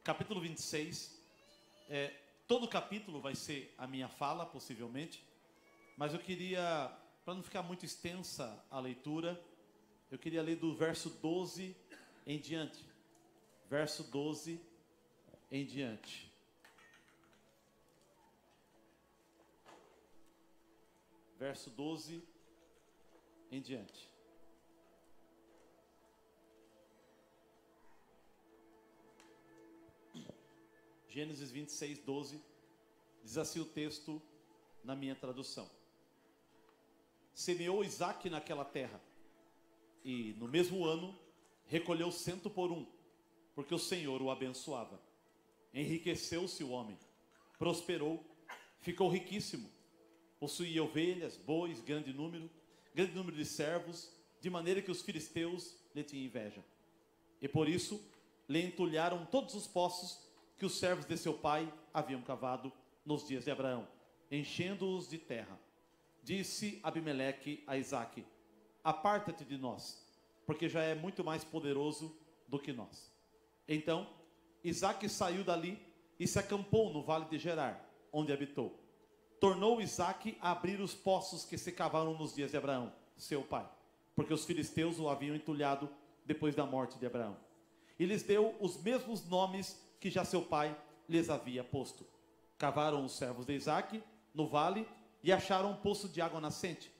capítulo 26. Todo capítulo vai ser a minha fala, possivelmente. Mas eu queria, para não ficar muito extensa a leitura, eu queria ler do verso 12 em diante. Verso 12 em diante. Verso 12 em diante. Gênesis 26, 12. Diz assim o texto na minha tradução. Semeou Isaque naquela terra, e no mesmo ano recolheu 100 por 1, porque o Senhor o abençoava. Enriqueceu-se o homem, prosperou, ficou riquíssimo. Possuía ovelhas, bois, grande número de servos, de maneira que os filisteus lhe tinham inveja. E por isso lhe entulharam todos os poços que os servos de seu pai haviam cavado nos dias de Abraão, enchendo-os de terra. Disse Abimeleque a Isaque: aparta-te de nós, porque já é muito mais poderoso do que nós. Então Isaque saiu dali e se acampou no vale de Gerar, onde habitou. Tornou Isaque a abrir os poços que se cavaram nos dias de Abraão, seu pai, porque os filisteus o haviam entulhado depois da morte de Abraão. E lhes deu os mesmos nomes que já seu pai lhes havia posto. Cavaram os servos de Isaque no vale e acharam um poço de água nascente.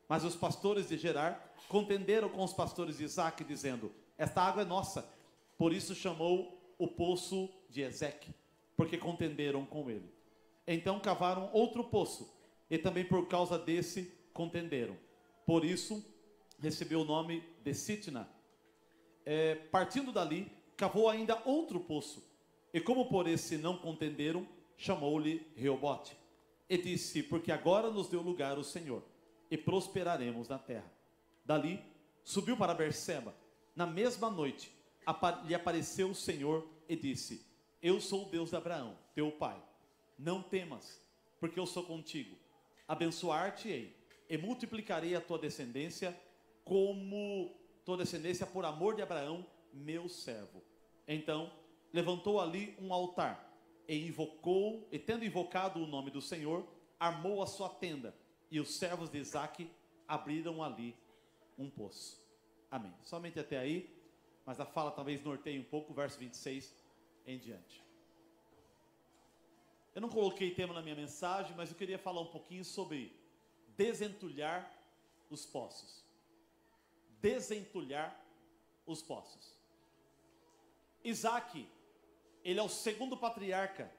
Mas os pastores de Gerar contenderam com os pastores de Isaque, dizendo: esta água é nossa. Por isso chamou o poço de Ezeque, porque contenderam com ele. Então cavaram outro poço, e também por causa desse contenderam. Por isso recebeu o nome de Sitna. Partindo dali, cavou ainda outro poço, e como por esse não contenderam, chamou-lhe Reobote. E disse: porque agora nos deu lugar o Senhor, e prosperaremos na terra. Dali subiu para Berseba. Na mesma noite lhe apareceu o Senhor e disse: eu sou o Deus de Abraão, teu pai. Não temas, porque eu sou contigo. Abençoar-te-ei e multiplicarei a tua descendência como tua descendência por amor de Abraão, meu servo. Então levantou ali um altar e tendo invocado o nome do Senhor, armou a sua tenda, e os servos de Isaque abriram ali um poço. Amém. Somente até aí, mas a fala talvez norteie um pouco, verso 26 em diante. Eu não coloquei tema na minha mensagem, mas eu queria falar um pouquinho sobre desentulhar os poços. Desentulhar os poços. Isaque, ele é o segundo patriarca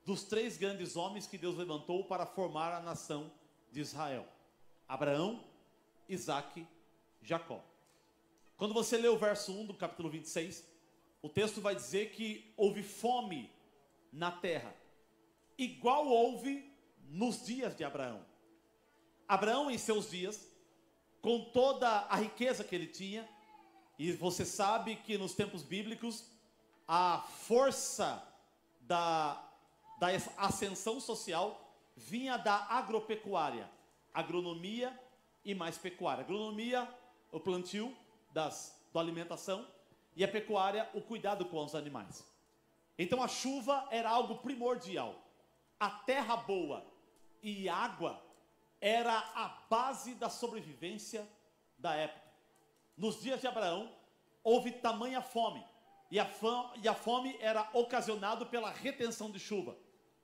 dos 3 grandes homens que Deus levantou para formar a nação de Israel: Abraão, Isaque, Jacó. Quando você lê o verso 1 do capítulo 26, o texto vai dizer que houve fome na terra, igual houve nos dias de Abraão. Abraão, em seus dias, com toda a riqueza que ele tinha, e você sabe que nos tempos bíblicos, a força da ascensão social vinha da agropecuária, agronomia e mais pecuária. Agronomia, o plantio da alimentação, e a pecuária, o cuidado com os animais. Então a chuva era algo primordial. A terra boa e água era a base da sobrevivência da época. Nos dias de Abraão, houve tamanha fome, e a fome era ocasionada pela retenção de chuva.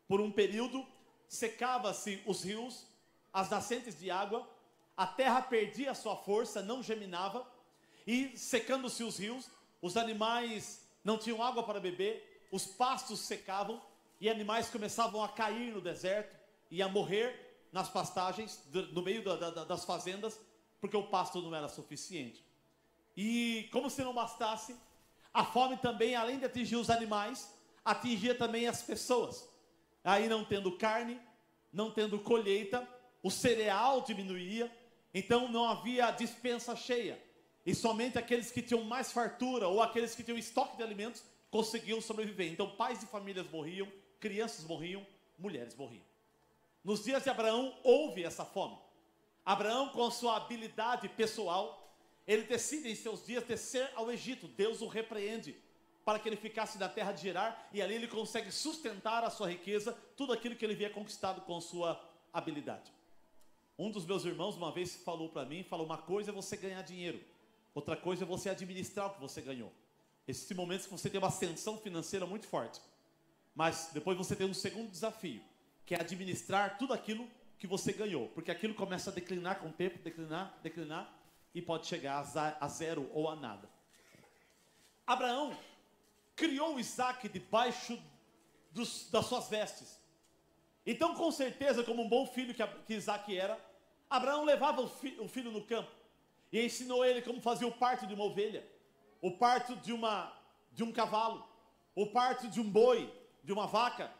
Por um período, secava-se os rios, as nascentes de água, a terra perdia a sua força, não geminava, e secando-se os rios, os animais não tinham água para beber, os pastos secavam, e animais começavam a cair no deserto e a morrer nas pastagens, no meio das fazendas, porque o pasto não era suficiente. E como se não bastasse, a fome também, além de atingir os animais, atingia também as pessoas. Aí não tendo carne, não tendo colheita, o cereal diminuía, então não havia despensa cheia. E somente aqueles que tinham mais fartura, ou aqueles que tinham estoque de alimentos, conseguiam sobreviver. Então pais de famílias morriam, crianças morriam, mulheres morriam. Nos dias de Abraão houve essa fome. Abraão, com sua habilidade pessoal, ele decide em seus dias descer ao Egito. Deus o repreende para que ele ficasse na terra de Gerar, e ali ele consegue sustentar a sua riqueza, tudo aquilo que ele havia conquistado com sua habilidade. Um dos meus irmãos uma vez falou para mim, falou: uma coisa é você ganhar dinheiro, outra coisa é você administrar o que você ganhou. Esses momentos que você tem uma ascensão financeira muito forte, mas depois você tem um segundo desafio, que é administrar tudo aquilo que você ganhou, porque aquilo começa a declinar com o tempo, declinar, e pode chegar a zero ou a nada. Abraão criou Isaac debaixo das suas vestes. Então, com certeza, como um bom filho que Isaac era, Abraão levava o filho no campo e ensinou ele como fazer o parto de uma ovelha, o parto de um cavalo, o parto de um boi, de uma vaca,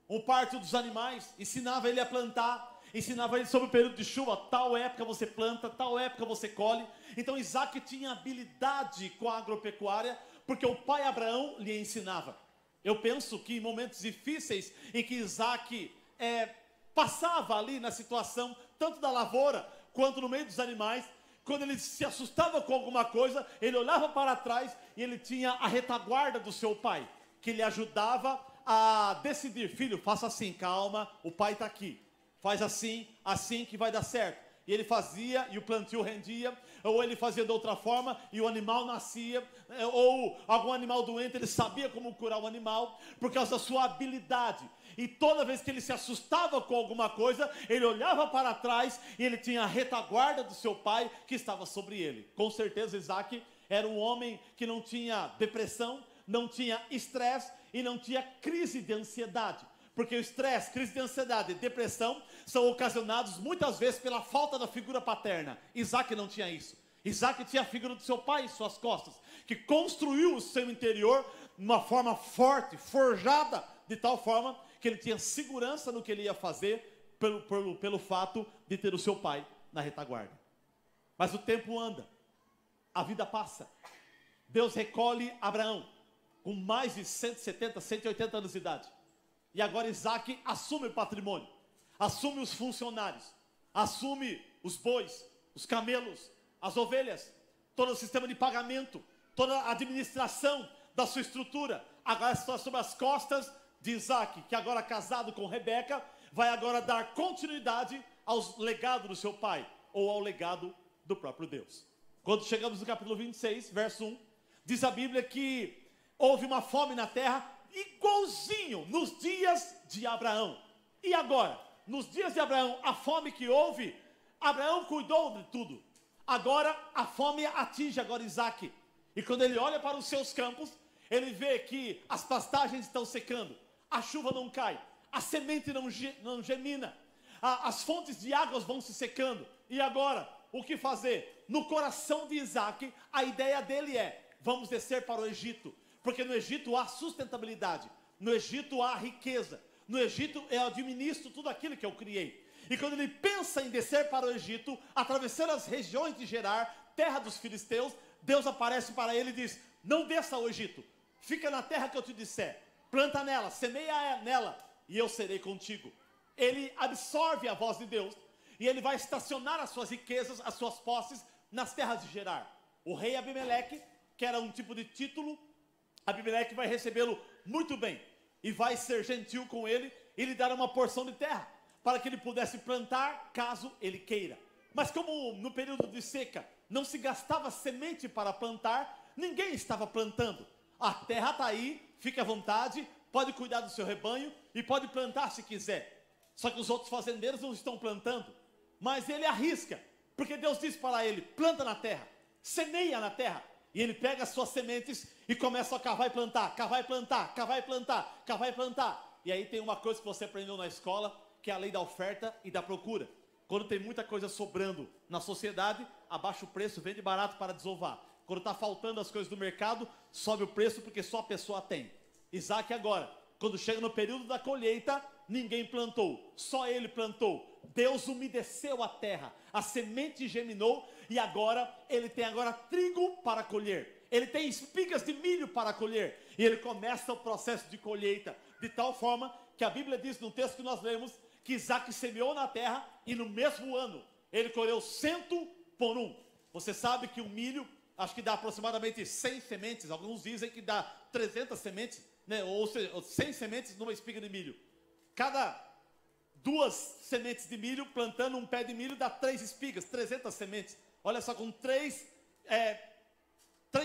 o parto dos animais. Ensinava ele a plantar, ensinava ele sobre o período de chuva, tal época você planta, tal época você colhe. Então Isaac tinha habilidade com a agropecuária, porque o pai Abraão lhe ensinava. Eu penso que em momentos difíceis em que Isaac passava ali na situação, tanto da lavoura quanto no meio dos animais, quando ele se assustava com alguma coisa, ele olhava para trás e ele tinha a retaguarda do seu pai, que lhe ajudava a decidir: filho, faça assim, calma, o pai está aqui, faz assim, assim que vai dar certo. E ele fazia e o plantio rendia, ou ele fazia de outra forma e o animal nascia, ou algum animal doente, ele sabia como curar o animal, por causa da sua habilidade. E toda vez que ele se assustava com alguma coisa, ele olhava para trás e ele tinha a retaguarda do seu pai que estava sobre ele. Com certeza Isaac era um homem que não tinha depressão, não tinha estresse e não tinha crise de ansiedade. Porque o estresse, crise de ansiedade e depressão são ocasionados muitas vezes pela falta da figura paterna. Isaac não tinha isso. Isaac tinha a figura do seu pai em suas costas, que construiu o seu interior de uma forma forte, forjada, de tal forma que ele tinha segurança no que ele ia fazer pelo fato de ter o seu pai na retaguarda. Mas o tempo anda, a vida passa. Deus recolhe Abraão com mais de 170, 180 anos de idade. E agora Isaac assume o patrimônio, assume os funcionários, assume os bois, os camelos, as ovelhas, todo o sistema de pagamento, toda a administração da sua estrutura. Agora está sobre as costas de Isaac, que agora casado com Rebeca, vai agora dar continuidade ao legado do seu pai, ou ao legado do próprio Deus. Quando chegamos no capítulo 26, verso 1, diz a Bíblia que houve uma fome na terra, igualzinho nos dias de Abraão. E agora, nos dias de Abraão, a fome que houve, Abraão cuidou de tudo. Agora a fome atinge agora Isaac. E quando ele olha para os seus campos, ele vê que as pastagens estão secando, a chuva não cai, a semente não germina, as fontes de águas vão se secando. E agora, o que fazer? No coração de Isaac, a ideia dele é: vamos descer para o Egito. Porque no Egito há sustentabilidade, no Egito há riqueza, no Egito eu administro tudo aquilo que eu criei. E quando ele pensa em descer para o Egito, atravessar as regiões de Gerar, terra dos filisteus, Deus aparece para ele e diz: não desça ao Egito, fica na terra que eu te disser, planta nela, semeia nela, e eu serei contigo. Ele absorve a voz de Deus, e ele vai estacionar as suas riquezas, as suas posses, nas terras de Gerar. O rei Abimeleque, que era um tipo de título, Abimeleque vai recebê-lo muito bem, e vai ser gentil com ele, e lhe dar uma porção de terra, para que ele pudesse plantar, caso ele queira. Mas como no período de seca, não se gastava semente para plantar, ninguém estava plantando. A terra está aí, fique à vontade, pode cuidar do seu rebanho, e pode plantar se quiser. Só que os outros fazendeiros não estão plantando, mas ele arrisca, porque Deus diz para ele: planta na terra, semeia na terra. E ele pega as suas sementes e começa a cavar e plantar, cavar e plantar, cavar e plantar, cavar e plantar. E aí tem uma coisa que você aprendeu na escola, que é a lei da oferta e da procura. Quando tem muita coisa sobrando na sociedade, abaixa o preço, vende barato para desovar. Quando está faltando as coisas do mercado, sobe o preço porque só a pessoa tem. Isaac agora, quando chega no período da colheita, ninguém plantou, só ele plantou. Deus umedeceu a terra, a semente germinou, e agora ele tem trigo para colher, ele tem espigas de milho para colher, e ele começa o processo de colheita, de tal forma que a Bíblia diz no texto que nós lemos, que Isaac semeou na terra, e no mesmo ano, ele colheu 100 por 1. Você sabe que o milho, acho que dá aproximadamente 100 sementes, alguns dizem que dá 300 sementes, né? Ou seja, 100 sementes numa espiga de milho. Cada 2 sementes de milho, plantando um pé de milho, dá 3 espigas, 300 sementes. Olha só, com 3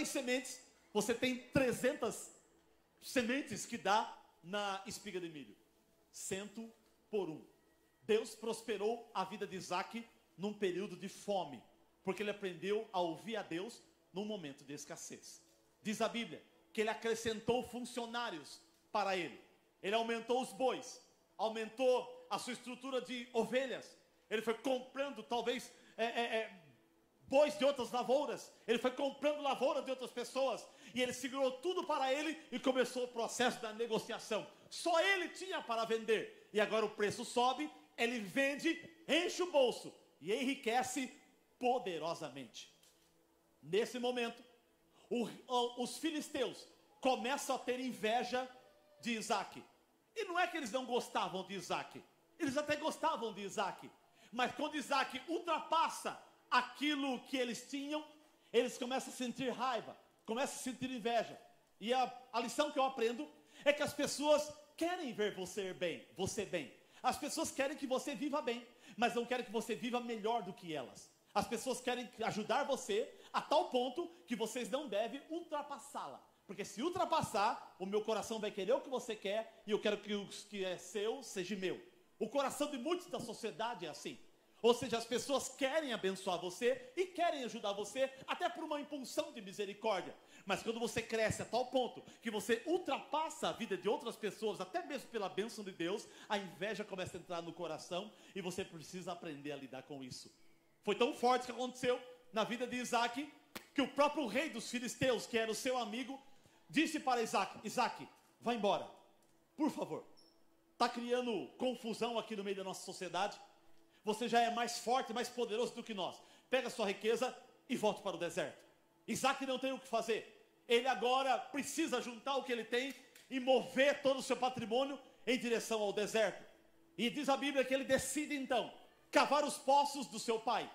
sementes, você tem 300 sementes que dá na espiga de milho. 100 por 1. Deus prosperou a vida de Isaac num período de fome, porque ele aprendeu a ouvir a Deus num momento de escassez. Diz a Bíblia que ele acrescentou funcionários para ele. Ele aumentou os bois, aumentou a sua estrutura de ovelhas. Ele foi comprando talvez bois de outras lavouras. Ele foi comprando lavoura de outras pessoas. E ele segurou tudo para ele e começou o processo da negociação. Só ele tinha para vender. E agora o preço sobe, ele vende, enche o bolso e enriquece poderosamente. Nesse momento, os filisteus começam a ter inveja de Isaac. E não é que eles não gostavam de Isaac. Eles até gostavam de Isaac. Mas quando Isaac ultrapassa aquilo que eles tinham, eles começam a sentir raiva, começam a sentir inveja. E a lição que eu aprendo é que as pessoas querem ver você bem. As pessoas querem que você viva bem, mas não querem que você viva melhor do que elas. As pessoas querem ajudar você a tal ponto que vocês não devem ultrapassá-la. Porque se ultrapassar, o meu coração vai querer o que você quer e eu quero que o que é seu seja meu. O coração de muitos da sociedade é assim. Ou seja, as pessoas querem abençoar você e querem ajudar você até por uma impulsão de misericórdia. Mas quando você cresce a tal ponto que você ultrapassa a vida de outras pessoas, até mesmo pela bênção de Deus, a inveja começa a entrar no coração e você precisa aprender a lidar com isso. Foi tão forte que aconteceu na vida de Isaac, que o próprio rei dos filisteus, que era o seu amigo, disse para Isaac: Isaac, vai embora, por favor. Está criando confusão aqui no meio da nossa sociedade. Você já é mais forte, mais poderoso do que nós. Pega a sua riqueza e volte para o deserto. Isaac não tem o que fazer. Ele agora precisa juntar o que ele tem e mover todo o seu patrimônio em direção ao deserto. E diz a Bíblia que ele decide então cavar os poços do seu pai.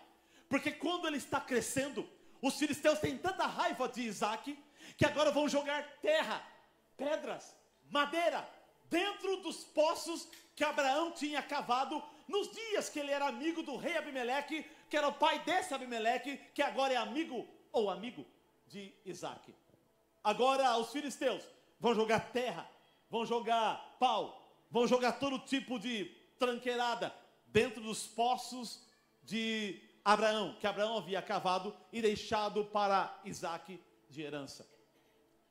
Porque quando ele está crescendo, os filisteus têm tanta raiva de Isaac que agora vão jogar terra, pedras, madeira dentro dos poços que Abraão tinha cavado nos dias que ele era amigo do rei Abimeleque, que era o pai desse Abimeleque, que agora é amigo de Isaac. Agora os filisteus vão jogar terra, vão jogar pau, vão jogar todo tipo de tranqueirada dentro dos poços de Abraão, que Abraão havia cavado e deixado para Isaac de herança.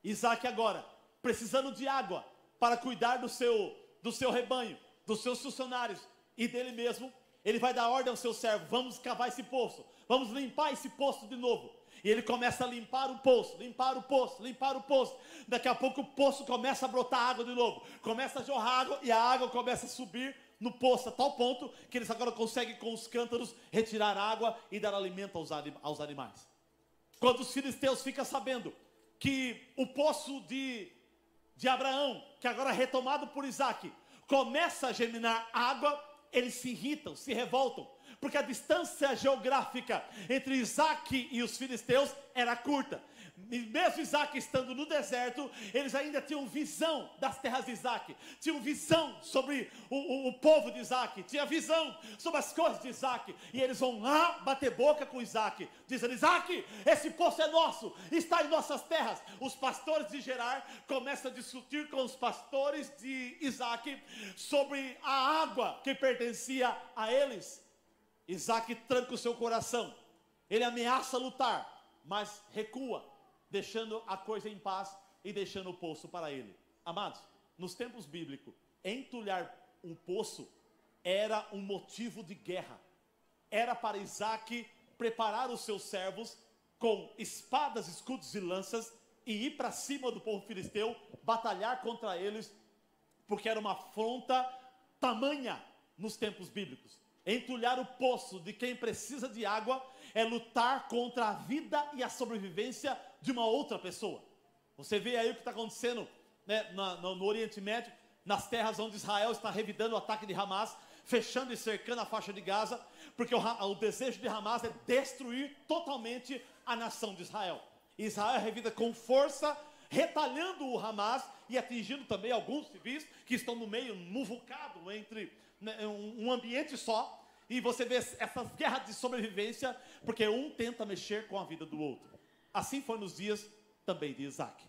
Isaac agora, precisando de água para cuidar do seu rebanho, dos seus funcionários e dele mesmo, ele vai dar ordem ao seu servo: vamos cavar esse poço, vamos limpar esse poço de novo. E ele começa a limpar o poço, limpar o poço, limpar o poço. Daqui a pouco o poço começa a brotar água de novo, começa a jorrar água e a água começa a subir no poço a tal ponto que eles agora conseguem com os cântaros retirar água e dar alimento aos animais. Quando os filisteus ficam sabendo que o poço de Abraão, que agora é retomado por Isaac, começa a geminar água, eles se irritam, se revoltam, porque a distância geográfica entre Isaac e os filisteus era curta. E mesmo Isaac estando no deserto, eles ainda tinham visão das terras de Isaac, tinham visão sobre o povo de Isaac, tinham visão sobre as coisas de Isaac, e eles vão lá bater boca com Isaac, dizendo: Isaac, esse poço é nosso, está em nossas terras. Os pastores de Gerar começam a discutir com os pastores de Isaac sobre a água que pertencia a eles. Isaac tranca o seu coração, ele ameaça lutar, mas recua, deixando a coisa em paz e deixando o poço para ele. Amados, nos tempos bíblicos, entulhar um poço era um motivo de guerra. Era para Isaac preparar os seus servos com espadas, escudos e lanças e ir para cima do povo filisteu, batalhar contra eles, porque era uma afronta tamanha nos tempos bíblicos. Entulhar o poço de quem precisa de água é lutar contra a vida e a sobrevivência de uma outra pessoa. Você vê aí o que está acontecendo, né, no Oriente Médio, nas terras onde Israel está revidando o ataque de Hamas, fechando e cercando a faixa de Gaza, porque o desejo de Hamas é destruir totalmente a nação de Israel. Israel é revida com força, retalhando o Hamas e atingindo também alguns civis que estão no meio, muvucado entre um ambiente só. E você vê essas guerras de sobrevivência, porque um tenta mexer com a vida do outro. Assim foi nos dias também de Isaac.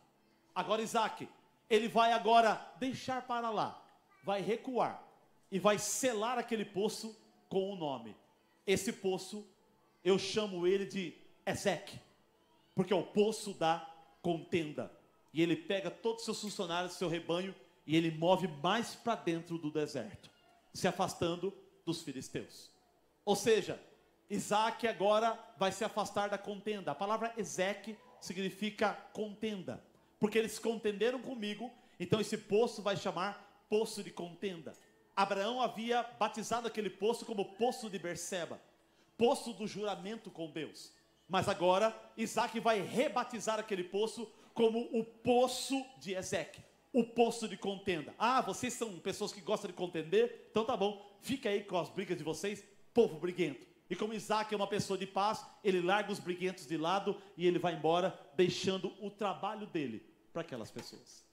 Agora Isaac, ele vai agora deixar para lá, vai recuar e vai selar aquele poço com o nome. Esse poço, eu chamo ele de Ezeque, porque é o poço da contenda. E ele pega todos os seus funcionários, seu rebanho, e ele move mais para dentro do deserto, se afastando dos filisteus. Ou seja, Isaac agora vai se afastar da contenda. A palavra Ezeque significa contenda, porque eles contenderam comigo, então esse poço vai chamar poço de contenda. Abraão havia batizado aquele poço como poço de Berseba, poço do juramento com Deus. Mas agora Isaac vai rebatizar aquele poço como o poço de Ezeque, o poço de contenda. Ah, vocês são pessoas que gostam de contender? Então tá bom, fica aí com as brigas de vocês, povo briguento. E como Isaac é uma pessoa de paz, ele larga os briguentos de lado e ele vai embora, deixando o trabalho dele para aquelas pessoas.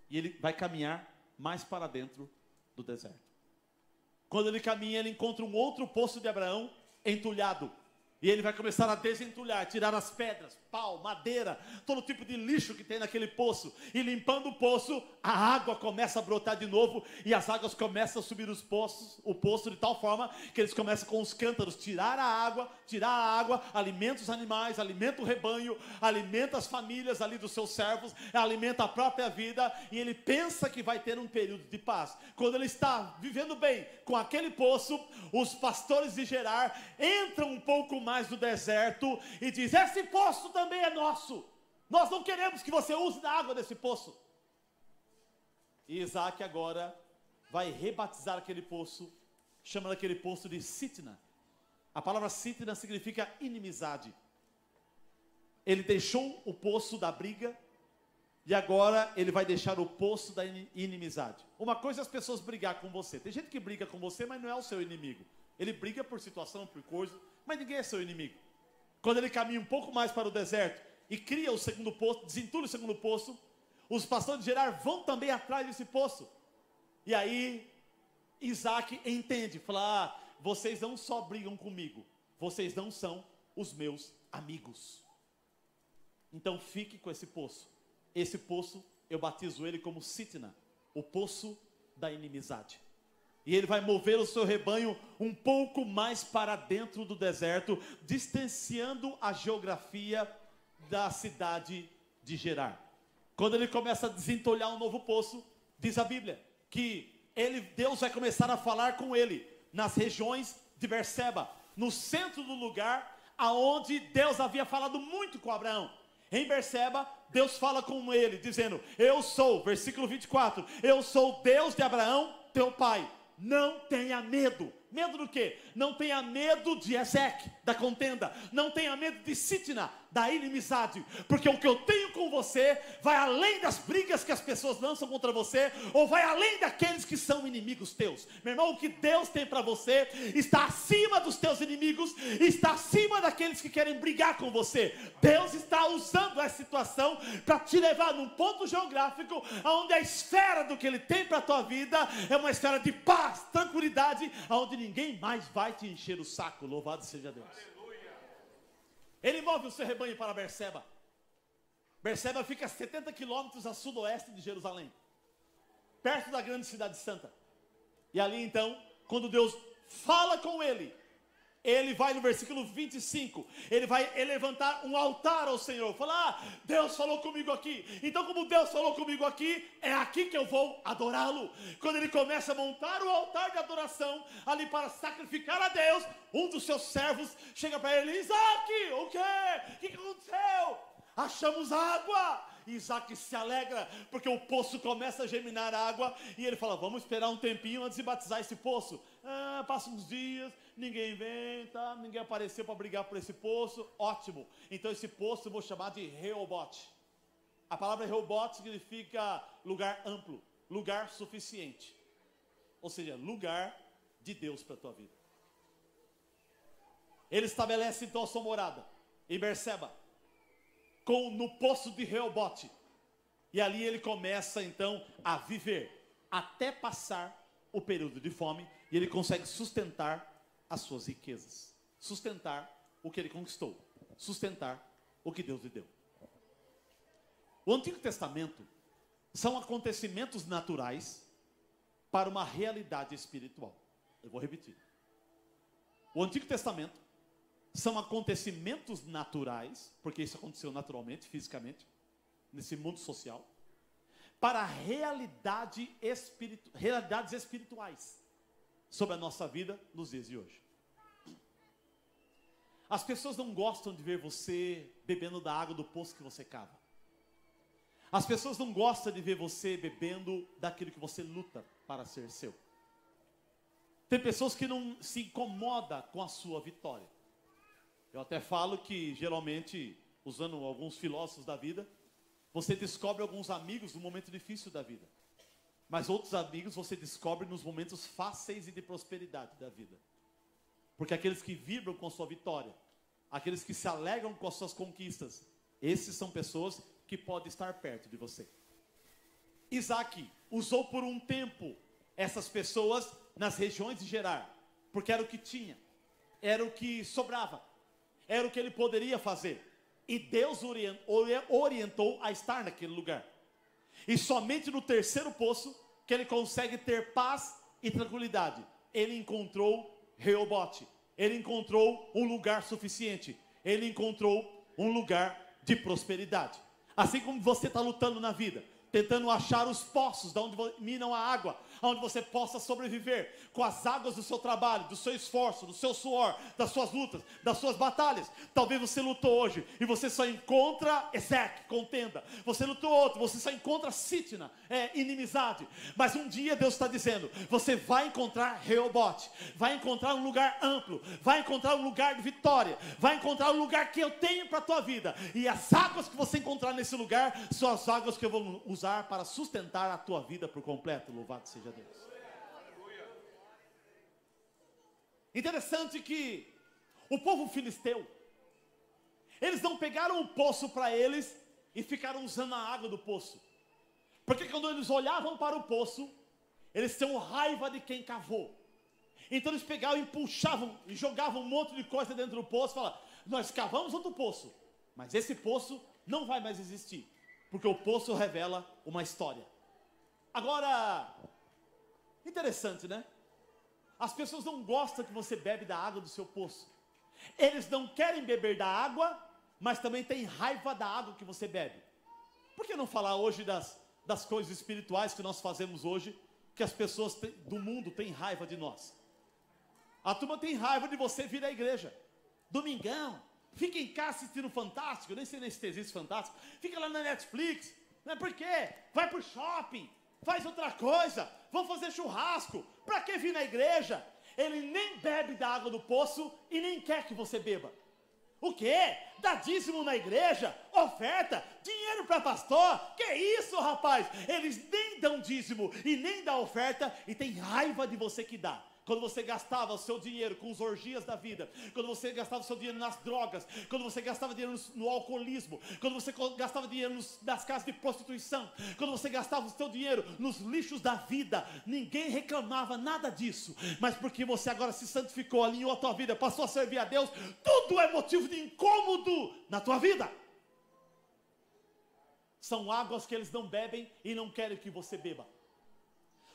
E ele vai caminhar mais para dentro do deserto. Quando ele caminha, ele encontra um outro poço de Abraão entulhado. E ele vai começar a desentulhar, tirar as pedras, pau, madeira, todo tipo de lixo que tem naquele poço. E limpando o poço, a água começa a brotar de novo. E as águas começam a subir o poço de tal forma que eles começam com os cântaros, tirar a água, alimenta os animais, alimenta o rebanho, alimenta as famílias ali dos seus servos, alimenta a própria vida. E ele pensa que vai ter um período de paz. Quando ele está vivendo bem com aquele poço, os pastores de Gerar entram um pouco mais do deserto e diz: esse poço também é nosso, nós não queremos que você use da água desse poço. E Isaac agora vai rebatizar aquele poço, chamando aquele poço de Sitna. A palavra Sitna significa inimizade. Ele deixou o poço da briga e agora ele vai deixar o poço da inimizade. Uma coisa é as pessoas brigar com você. Tem gente que briga com você, mas não é o seu inimigo. Ele briga por situação, por coisa, mas ninguém é seu inimigo. Quando ele caminha um pouco mais para o deserto e cria o segundo poço, desentulha o segundo poço, os pastores de Gerar vão também atrás desse poço. E aí Isaac entende, fala: ah, vocês não só brigam comigo, vocês não são os meus amigos. Então fique com esse poço. Esse poço eu batizo ele como Sitna, o poço da inimizade. E ele vai mover o seu rebanho um pouco mais para dentro do deserto, distanciando a geografia da cidade de Gerar. Quando ele começa a desentulhar um novo poço, diz a Bíblia que Deus vai começar a falar com ele nas regiões de Berseba, no centro do lugar aonde Deus havia falado muito com Abraão. Em Berseba, Deus fala com ele, dizendo: eu sou, versículo 24, eu sou Deus de Abraão, teu pai. Não tenha medo. Medo do quê? Não tenha medo de Ezeque, da contenda. Não tenha medo de Sitna, da inimizade. Porque o que eu tenho com você vai além das brigas que as pessoas lançam contra você, ou vai além daqueles que são inimigos teus. Meu irmão, o que Deus tem para você está acima dos teus inimigos, está acima daqueles que querem brigar com você. Deus está usando essa situação para te levar num ponto geográfico onde a esfera do que Ele tem para a tua vida é uma esfera de paz, tranquilidade, onde ninguém mais vai te encher o saco. Louvado seja Deus. Aleluia. Ele move o seu rebanho para Berseba. Berseba fica a 70 quilômetros a sudoeste de Jerusalém, perto da grande cidade santa. E ali então, quando Deus fala com ele, ele vai no versículo 25, ele vai levantar um altar ao Senhor, falar: ah, Deus falou comigo aqui, então como Deus falou comigo aqui, é aqui que eu vou adorá-lo. Quando ele começa a montar o altar de adoração, ali para sacrificar a Deus, um dos seus servos chega para ele: Isaac, o quê? O que aconteceu? Achamos água. E Isaac se alegra, porque o poço começa a germinar água, e ele fala: vamos esperar um tempinho antes de batizar esse poço. Passa uns dias, ninguém vem, tá? Ninguém apareceu para brigar por esse poço. Ótimo, então esse poço eu vou chamar de Rehobote. A palavra Rehobote significa lugar amplo, lugar suficiente, ou seja, lugar de Deus para a tua vida. Ele estabelece então a sua morada em Berseba. no poço de Reobote. E ali ele começa então a viver, até passar o período de fome, e ele consegue sustentar as suas riquezas, sustentar o que ele conquistou, sustentar o que Deus lhe deu. O Antigo Testamento são acontecimentos naturais para uma realidade espiritual. Eu vou repetir. O Antigo Testamento são acontecimentos naturais, porque isso aconteceu naturalmente, fisicamente, nesse mundo social, para realidades espirituais sobre a nossa vida nos dias de hoje. As pessoas não gostam de ver você bebendo da água do poço que você cava. As pessoas não gostam de ver você bebendo daquilo que você luta para ser seu. Tem pessoas que não se incomodam com a sua vitória. Eu até falo que, geralmente, usando alguns filósofos da vida, você descobre alguns amigos no momento difícil da vida. Mas outros amigos você descobre nos momentos fáceis e de prosperidade da vida. Porque aqueles que vibram com a sua vitória, aqueles que se alegram com as suas conquistas, esses são pessoas que podem estar perto de você. Isaac usou por um tempo essas pessoas nas regiões de Gerar, porque era o que tinha, era o que sobrava, era o que ele poderia fazer. E Deus orientou a estar naquele lugar. E somente no terceiro poço que ele consegue ter paz e tranquilidade. Ele encontrou Reobote. Ele encontrou um lugar suficiente. Ele encontrou um lugar de prosperidade. Assim como você está lutando na vida, tentando achar os poços de onde minam a água, onde você possa sobreviver com as águas do seu trabalho, do seu esforço, do seu suor, das suas lutas, das suas batalhas. Talvez você lutou hoje e você só encontra Ezek, contenda. Você lutou outro, você só encontra Sitna, inimizade. Mas um dia Deus está dizendo, você vai encontrar Reobote, vai encontrar um lugar amplo, vai encontrar um lugar de vitória, vai encontrar um lugar que eu tenho para a tua vida. E as águas que você encontrar nesse lugar são as águas que eu vou usar para sustentar a tua vida por completo. Louvado seja Deus. Interessante que o povo filisteu, eles não pegaram o poço para eles e ficaram usando a água do poço, porque quando eles olhavam para o poço, eles tinham raiva de quem cavou. Então eles pegavam e puxavam e jogavam um monte de coisa dentro do poço e falavam, nós cavamos outro poço, mas esse poço não vai mais existir, porque o poço revela uma história. Agora, interessante, né? As pessoas não gostam que você bebe da água do seu poço. Eles não querem beber da água, mas também têm raiva da água que você bebe. Por que não falar hoje das coisas espirituais que nós fazemos hoje, que as pessoas do mundo têm raiva de nós? A turma tem raiva de você vir à igreja. Domingão, fica em casa assistindo Fantástico, nem sei se existe Fantástico, fica lá na Netflix, não é por quê? Vai pro shopping, faz outra coisa, vão fazer churrasco, para que vir na igreja? Ele nem bebe da água do poço e nem quer que você beba. O quê? Dá dízimo na igreja, oferta, dinheiro para pastor, que isso, rapaz? Eles nem dão dízimo e nem dão oferta e tem raiva de você que dá. Quando você gastava o seu dinheiro com os orgias da vida, quando você gastava o seu dinheiro nas drogas, quando você gastava dinheiro no alcoolismo, quando você gastava dinheiro nas casas de prostituição, quando você gastava o seu dinheiro nos lixos da vida, ninguém reclamava nada disso, mas porque você agora se santificou, alinhou a tua vida, passou a servir a Deus, tudo é motivo de incômodo na tua vida. São águas que eles não bebem e não querem que você beba.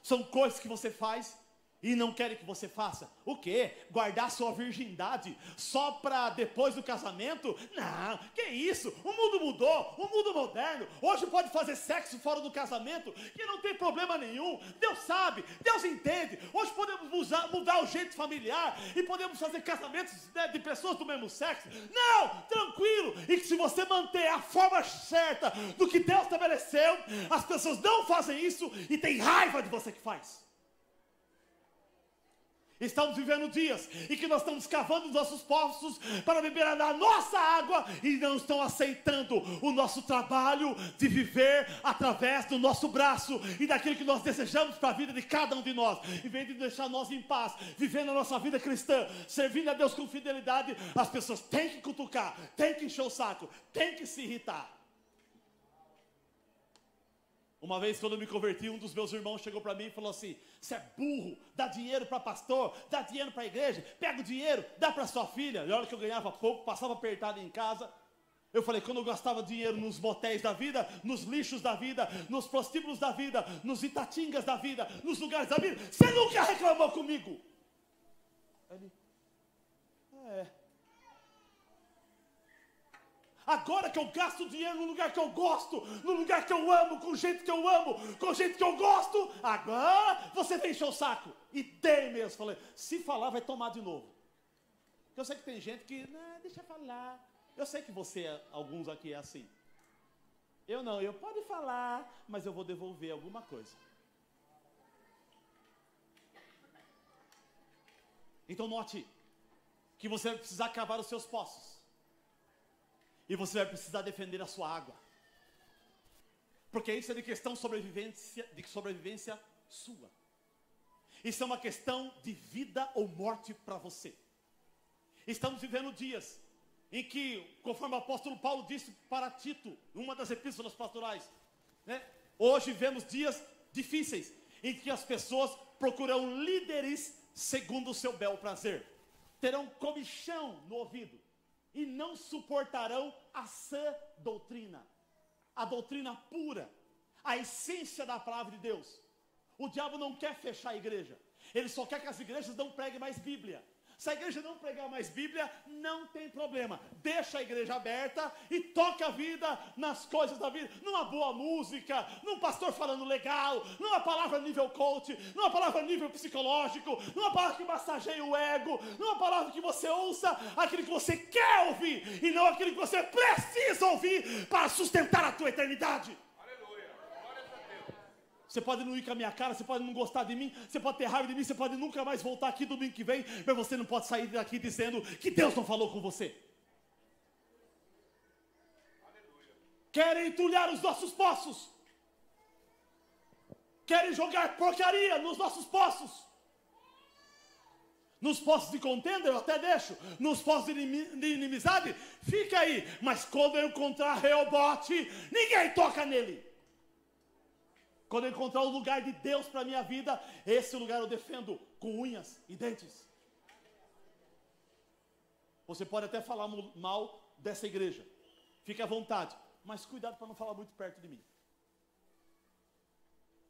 São coisas que você faz e não querem que você faça. O quê? Guardar sua virgindade só para depois do casamento? Não, que isso? O mundo mudou, o mundo moderno. Hoje pode fazer sexo fora do casamento, que não tem problema nenhum. Deus sabe, Deus entende. Hoje podemos mudar o jeito familiar e podemos fazer casamentos, né, de pessoas do mesmo sexo. Não, tranquilo. E que se você manter a forma certa do que Deus estabeleceu, as pessoas não fazem isso e tem raiva de você que faz. Estamos vivendo dias em que nós estamos cavando os nossos poços para beber da nossa água e não estão aceitando o nosso trabalho de viver através do nosso braço e daquilo que nós desejamos para a vida de cada um de nós. Em vez de deixar nós em paz, vivendo a nossa vida cristã, servindo a Deus com fidelidade, as pessoas têm que cutucar, têm que encher o saco, têm que se irritar. Uma vez, quando eu me converti, um dos meus irmãos chegou para mim e falou assim: você é burro, dá dinheiro para pastor, dá dinheiro para a igreja, pega o dinheiro, dá para sua filha. E olha que eu ganhava pouco, passava apertado em casa. Eu falei, quando eu gastava dinheiro nos motéis da vida, nos lixos da vida, nos prostíbulos da vida, nos itatingas da vida, nos lugares da vida, você nunca reclamou comigo. Ele, agora que eu gasto dinheiro no lugar que eu gosto, no lugar que eu amo, com o jeito que eu amo, com o jeito que eu gosto, agora você vem encher o saco. E dei mesmo. Falei, se falar vai tomar de novo. Porque eu sei que tem gente que, não, deixa eu falar. Eu sei que você, alguns aqui é assim. Eu não, eu pode falar, mas eu vou devolver alguma coisa. Então note que você vai precisar cavar os seus poços. E você vai precisar defender a sua água. Porque isso é de questão de sobrevivência sua. Isso é uma questão de vida ou morte para você. Estamos vivendo dias em que, conforme o apóstolo Paulo disse para Tito, uma das epístolas pastorais, né? Hoje vivemos dias difíceis, em que as pessoas procuram líderes segundo o seu bel prazer. Terão comichão no ouvido. E não suportarão a sã doutrina, a doutrina pura, a essência da palavra de Deus. O diabo não quer fechar a igreja, ele só quer que as igrejas não preguem mais Bíblia. Se a igreja não pregar mais Bíblia, não tem problema. Deixa a igreja aberta e toca a vida nas coisas da vida. Numa boa música, num pastor falando legal, numa palavra nível coach, numa palavra nível psicológico, numa palavra que massageia o ego, numa palavra que você ouça aquilo que você quer ouvir e não aquilo que você precisa ouvir para sustentar a tua eternidade. Você pode não ir com a minha cara, você pode não gostar de mim, você pode ter raiva de mim, você pode nunca mais voltar aqui domingo que vem, mas você não pode sair daqui dizendo que Deus não falou com você. Aleluia. Querem entulhar os nossos poços. Querem jogar porcaria nos nossos poços. Nos poços de contenda eu até deixo, nos poços de inimizade, fica aí. Mas quando eu encontrar Reobote, ninguém toca nele. Quando eu encontrar o lugar de Deus para a minha vida, esse lugar eu defendo com unhas e dentes. Você pode até falar mal dessa igreja, fique à vontade, mas cuidado para não falar muito perto de mim.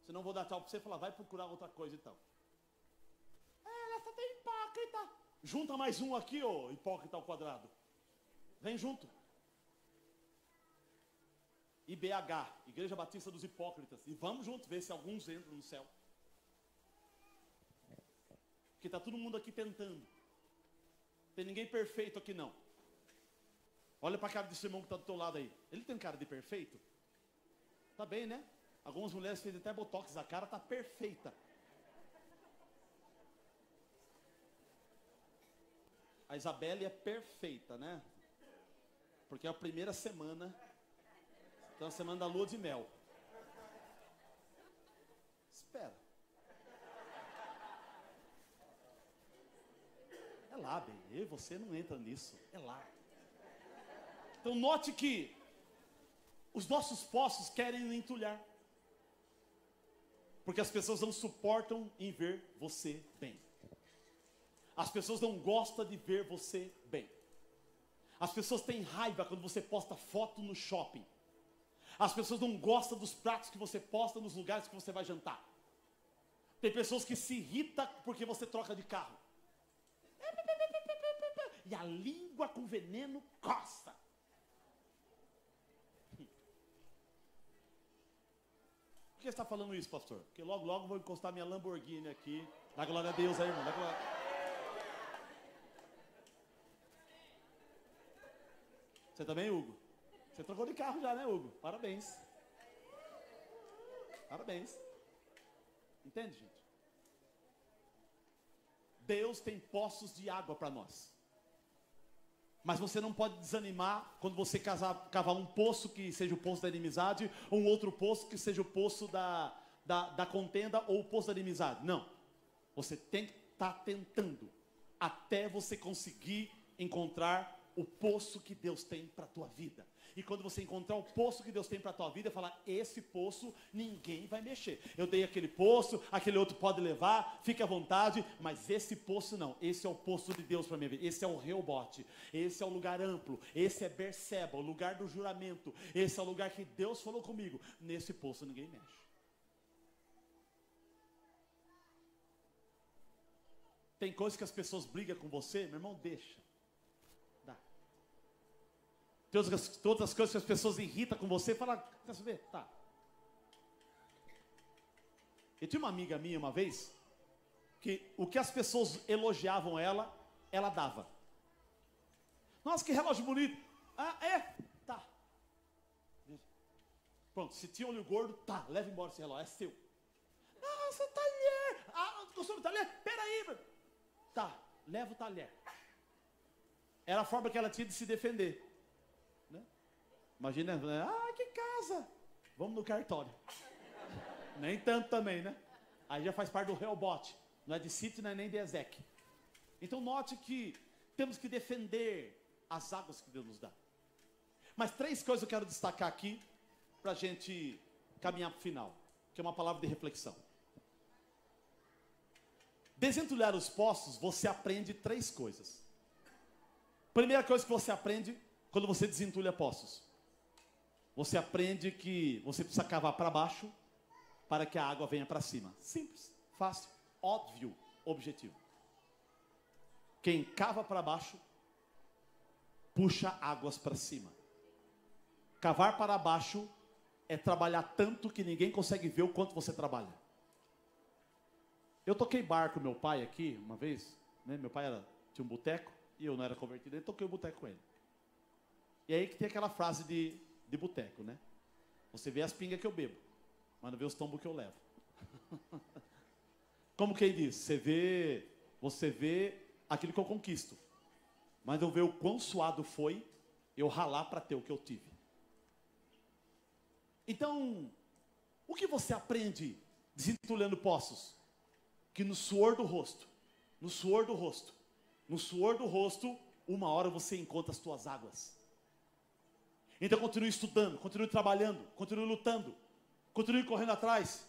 Senão eu vou dar tchau para você e falar, vai procurar outra coisa então. Ela só tem hipócrita. Junta mais um aqui, ô hipócrita ao quadrado. Vem junto. IBH, Igreja Batista dos Hipócritas. E vamos juntos ver se alguns entram no céu. Porque está todo mundo aqui tentando. Não tem ninguém perfeito aqui não. Olha para a cara desse irmão que está do teu lado aí. Ele tem cara de perfeito? Tá bem, né? Algumas mulheres fazem até botox, a cara está perfeita. A Isabelle é perfeita, né? Porque é a primeira semana. Então a semana da lua de mel. Espera. É lá, bem. Eu e você não entra nisso. É lá. Então note que os nossos poços querem entulhar. Porque as pessoas não suportam em ver você bem. As pessoas não gostam de ver você bem. As pessoas têm raiva quando você posta foto no shopping. As pessoas não gostam dos pratos que você posta nos lugares que você vai jantar. Tem pessoas que se irritam porque você troca de carro. E a língua com veneno coça. Por que você está falando isso, pastor? Porque logo, logo vou encostar minha Lamborghini aqui. Dá glória a Deus aí, irmão. Dá glória. Você também, Hugo? Você trocou de carro já, né, Hugo? Parabéns. Parabéns. Entende, gente? Deus tem poços de água para nós. Mas você não pode desanimar quando você cavar um poço que seja o poço da inimizade, ou um outro poço que seja o poço da contenda, ou o poço da inimizade. Não. Você tem que estar tentando até você conseguir encontrar o poço que Deus tem para a tua vida. E quando você encontrar o poço que Deus tem para a tua vida, falar, esse poço ninguém vai mexer. Eu dei aquele poço, aquele outro pode levar, fique à vontade, mas esse poço não. Esse é o poço de Deus para a minha vida. Esse é o Reobote, esse é o lugar amplo, esse é Berseba, o lugar do juramento. Esse é o lugar que Deus falou comigo. Nesse poço ninguém mexe. Tem coisas que as pessoas brigam com você, meu irmão, deixa. Todas as coisas que as pessoas irritam com você, fala, quer saber? Tá. Eu tinha uma amiga minha uma vez, que o que as pessoas elogiavam ela, ela dava. Nossa, que relógio bonito. Ah, é? Tá. Pronto, se tinha olho gordo, tá, leva embora esse relógio, é seu. Nossa, talher. Ah, gostou do talher? Peraí, meu. Tá, leva o talher. Era a forma que ela tinha de se defender. Imagina, que casa, vamos no cartório. Nem tanto também, né? Aí já faz parte do Reobote, não é de sítio, não é nem de Ezequiel. Então note que temos que defender as águas que Deus nos dá. Mas 3 coisas eu quero destacar aqui, para a gente caminhar para o final, que é uma palavra de reflexão. Desentulhar os poços, você aprende 3 coisas. Primeira coisa que você aprende quando você desentulha poços. Você aprende que você precisa cavar para baixo para que a água venha para cima. Simples, fácil, óbvio, objetivo. Quem cava para baixo, puxa águas para cima. Cavar para baixo é trabalhar tanto que ninguém consegue ver o quanto você trabalha. Eu toquei bar com meu pai aqui uma vez, né? Meu pai tinha um boteco e eu não era convertido, eu toquei o boteco com ele. E aí que tem aquela frase de boteco, né? Você vê as pingas que eu bebo, mas não vê os tombos que eu levo. Como quem diz, você vê aquilo que eu conquisto, mas não vê o quão suado foi eu ralar para ter o que eu tive. Então, o que você aprende desentulhando poços? Que no suor do rosto, uma hora você encontra as tuas águas. Então continue estudando, continue trabalhando, continue lutando, continue correndo atrás.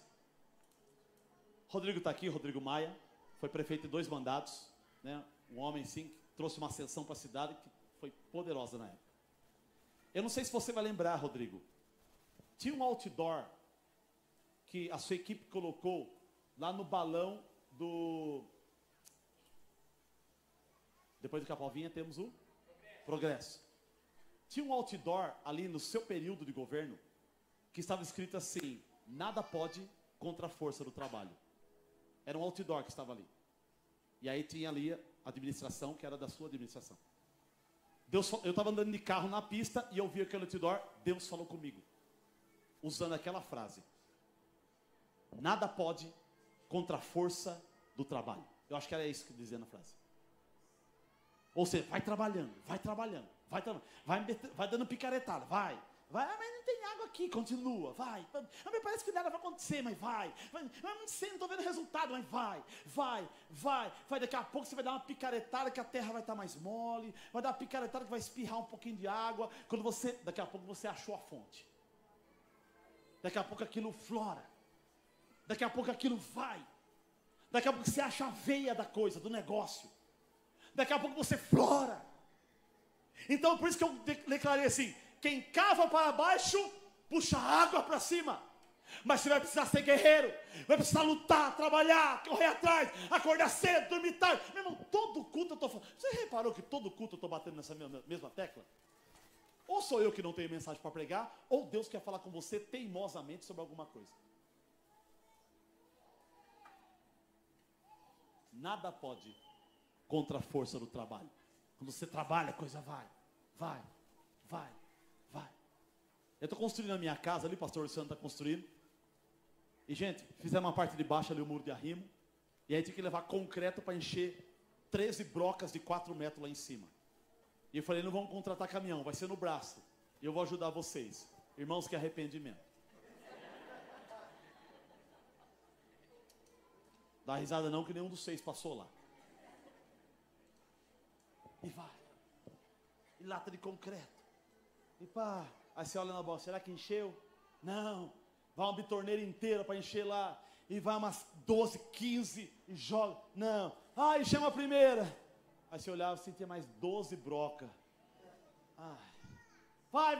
Rodrigo está aqui, Rodrigo Maia, foi prefeito em 2 mandatos, né? Um homem sim, que trouxe uma ascensão para a cidade que foi poderosa na época. Eu não sei se você vai lembrar, Rodrigo, tinha um outdoor que a sua equipe colocou lá no balão do... Depois do Capovinha temos o Progresso. Tinha um outdoor ali no seu período de governo que estava escrito assim: nada pode contra a força do trabalho. Era um outdoor que estava ali. E aí tinha ali a administração, que era da sua administração. Eu estava andando de carro na pista e eu vi aquele outdoor, Deus falou comigo, usando aquela frase: nada pode contra a força do trabalho. Eu acho que era isso que dizia na frase. Ou seja, vai trabalhando, vai dando picaretada, vai, mas não tem água aqui, continua, vai, me parece que nada vai acontecer, mas vai, não sei, não estou vendo resultado, mas vai, daqui a pouco você vai dar uma picaretada que a terra vai estar mais mole, vai dar uma picaretada que vai espirrar um pouquinho de água, daqui a pouco você achou a fonte, daqui a pouco aquilo flora, daqui a pouco aquilo vai, daqui a pouco você acha a veia da coisa, do negócio, daqui a pouco você flora. Então por isso que eu declarei assim: quem cava para baixo, puxa água para cima. Mas você vai precisar ser guerreiro, vai precisar lutar, trabalhar, correr atrás, acordar cedo, dormir tarde. Meu irmão, todo culto eu estou falando. Você reparou que todo culto eu estou batendo nessa mesma tecla? Ou sou eu que não tenho mensagem para pregar, ou Deus quer falar com você teimosamente sobre alguma coisa. Nada pode contra a força do trabalho. Quando você trabalha, a coisa vai. Eu estou construindo a minha casa ali, o pastor Luciano está construindo. E gente, fizemos uma parte de baixo ali, o muro de arrimo. E aí tinha que levar concreto para encher 13 brocas de 4 metros lá em cima. E eu falei, não vamos contratar caminhão, vai ser no braço. E eu vou ajudar vocês. Irmãos, que arrependimento. Dá risada não, que nenhum dos 6 passou lá. E vai. E lata de concreto. E pá. Aí você olha na bola, será que encheu? Não. Vai uma bitorneira inteira para encher lá. E vai umas 12, 15 e joga. Não. Ah, encheu a primeira. Aí você olhava e sentia mais 12 brocas. Vai.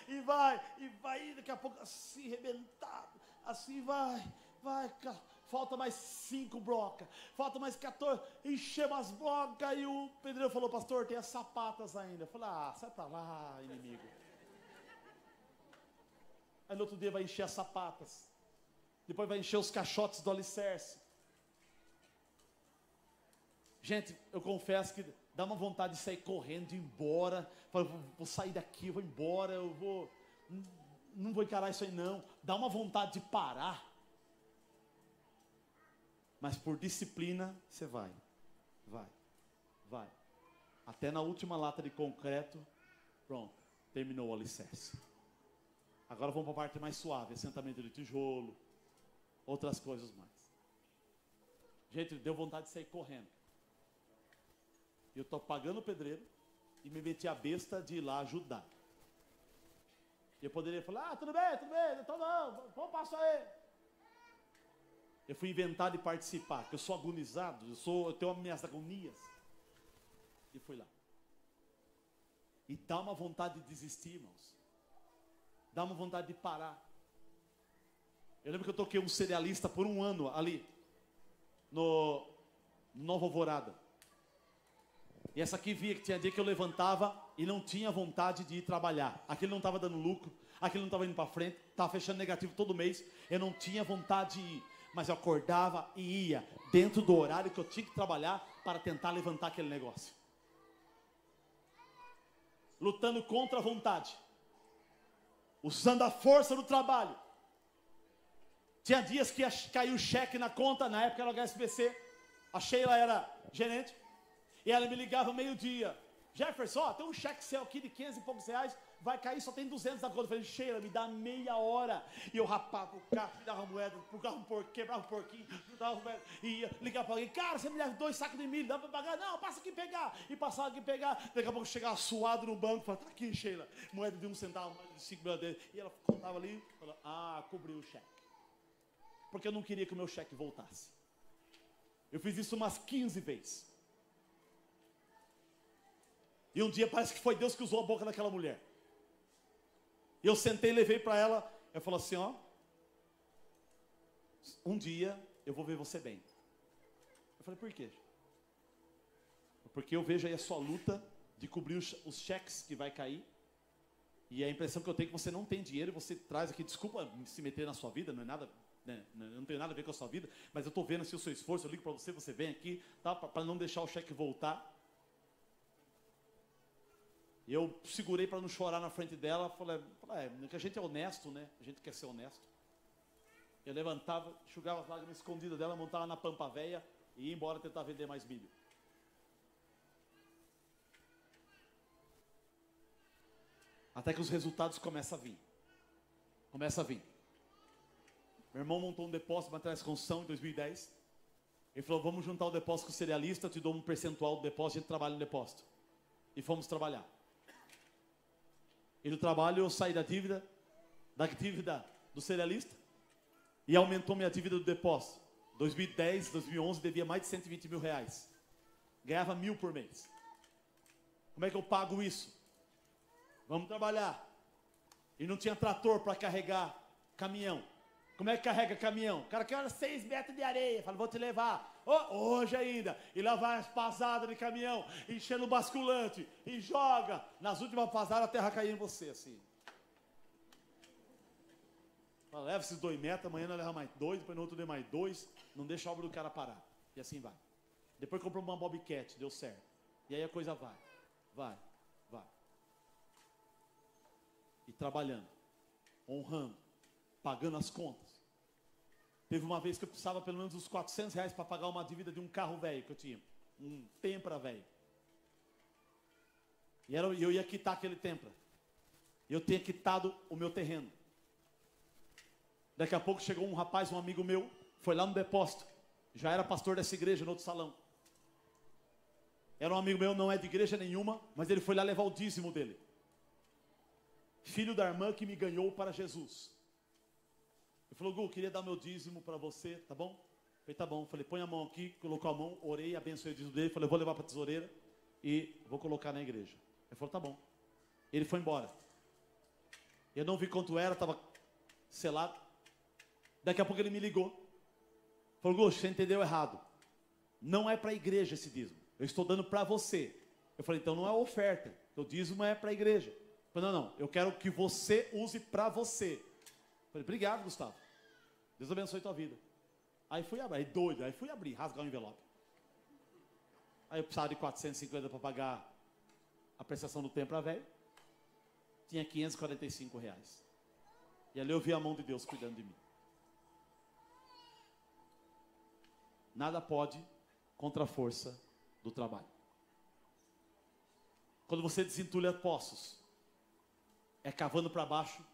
E vai. E daqui a pouco assim, arrebentado. Assim vai. Falta mais 5 brocas. Falta mais 14. Encheu as brocas. E o pedreiro falou, pastor, tem as sapatas ainda. Eu falei, sai pra lá, inimigo. Aí no outro dia vai encher as sapatas. Depois vai encher os caixotes do alicerce. Gente, eu confesso que dá uma vontade de sair correndo, de ir embora. Vou sair daqui, eu vou embora, não vou encarar isso aí não. Dá uma vontade de parar. Mas por disciplina, você vai. Até na última lata de concreto, pronto, terminou o alicerce. Agora vamos para a parte mais suave, assentamento de tijolo, outras coisas mais. Gente, deu vontade de sair correndo. Eu estou pagando o pedreiro e me meti a besta de ir lá ajudar. Eu poderia falar, tudo bem, então não, vamos passar aí. Eu fui inventar de participar, porque eu sou agonizado, eu tenho minhas agonias. E fui lá. E dá uma vontade de desistir, irmãos. Dá uma vontade de parar. Eu lembro que eu toquei um cerealista por 1 ano ali, no Nova Alvorada. E essa aqui via que tinha dia que eu levantava e não tinha vontade de ir trabalhar. Aquilo não estava dando lucro, aquilo não estava indo para frente, estava fechando negativo todo mês. Eu não tinha vontade de ir, mas eu acordava e ia dentro do horário que eu tinha que trabalhar para tentar levantar aquele negócio. Lutando contra a vontade, usando a força do trabalho. Tinha dias que caiu o cheque na conta, na época era o HSBC. A Sheila era gerente. E ela me ligava meio-dia. Jefferson, tem um cheque seu aqui de 500 e poucos reais. Vai cair, só tem 200 na conta. Eu falei, Sheila, me dá meia hora. E eu rapava o carro, me dava moeda, pegava um porquinho, quebrava um porquinho, dava moeda, e ia ligar para alguém. Cara, você me deve 2 sacos de milho, dá para pagar? Não, passa aqui pegar. E passava aqui pegar. Daqui a pouco chegava suado no banco. Falava, tá aqui, Sheila. Moeda de 1 centavo, moeda de 5 mil. E ela contava ali. Falava, cobriu o cheque. Porque eu não queria que o meu cheque voltasse. Eu fiz isso umas 15 vezes. E um dia parece que foi Deus que usou a boca daquela mulher. E eu sentei e levei para ela. Eu falei assim, um dia eu vou ver você bem. Eu falei, por quê? Porque eu vejo aí a sua luta de cobrir os cheques que vai cair. E a impressão que eu tenho é que você não tem dinheiro e você traz aqui, desculpa se meter na sua vida, não é nada, né, não tem nada a ver com a sua vida, mas eu estou vendo assim, o seu esforço, eu ligo para você, você vem aqui, tá, para não deixar o cheque voltar. E eu segurei para não chorar na frente dela, falei, que a gente é honesto, né? A gente quer ser honesto. Eu levantava, enxugava as lágrimas escondidas dela, montava na pampa véia e ia embora tentar vender mais milho. Até que os resultados começam a vir. Meu irmão montou um depósito de materiais de construção em 2010. Ele falou, vamos juntar o depósito com o cerealista, eu te dou um percentual do depósito, a gente trabalha no depósito. E fomos trabalhar. E no trabalho eu saí da dívida do cerealista e aumentou minha dívida do depósito. 2010, 2011 devia mais de 120 mil reais. Ganhava 1.000 por mês. Como é que eu pago isso? Vamos trabalhar. E não tinha trator para carregar caminhão. Como é que carrega caminhão? O cara quer 6 metros de areia. Fala, vou te levar. Hoje ainda. E lá vai as pasadas de caminhão, enchendo o basculante. E joga. Nas últimas pasadas a terra caiu em você, assim. Fala, leva esses 2 metros, amanhã nós leva mais 2, depois no outro dia mais 2. Não deixa a obra do cara parar. E assim vai. Depois comprou uma Bobcat, deu certo. E aí a coisa vai. E trabalhando, honrando, pagando as contas. Teve uma vez que eu precisava pelo menos uns 400 reais para pagar uma dívida de um carro velho que eu tinha. um tempra, velho. E eu ia quitar aquele tempra. E eu tinha quitado o meu terreno. Daqui a pouco chegou um rapaz, um amigo meu, foi lá no depósito. Já era pastor dessa igreja, no outro salão. Era um amigo meu, não é de igreja nenhuma, mas ele foi lá levar o dízimo dele. Filho da irmã que me ganhou para Jesus. Ele falou: Gu, queria dar meu dízimo para você, tá bom? Eu falei: tá bom. Eu falei: põe a mão aqui. Colocou a mão, orei, abençoei o dízimo dele. Falei: vou levar para a tesoureira e vou colocar na igreja. Ele falou: tá bom. Ele foi embora. Eu não vi quanto era, estava selado. Daqui a pouco ele me ligou. Falou: Gu, você entendeu errado. Não é para a igreja esse dízimo. Eu estou dando para você. Eu falei: então não é oferta. O dízimo é para a igreja. Eu falei: não, eu quero que você use para você. Eu falei: obrigado, Gustavo. Deus abençoe tua vida. Aí fui abrir, doido, aí fui abrir, rasgar o envelope. Aí eu precisava de 450 para pagar a prestação do templo velho. Tinha R$545. E ali eu vi a mão de Deus cuidando de mim. Nada pode contra a força do trabalho. Quando você desentulha poços, é cavando para baixo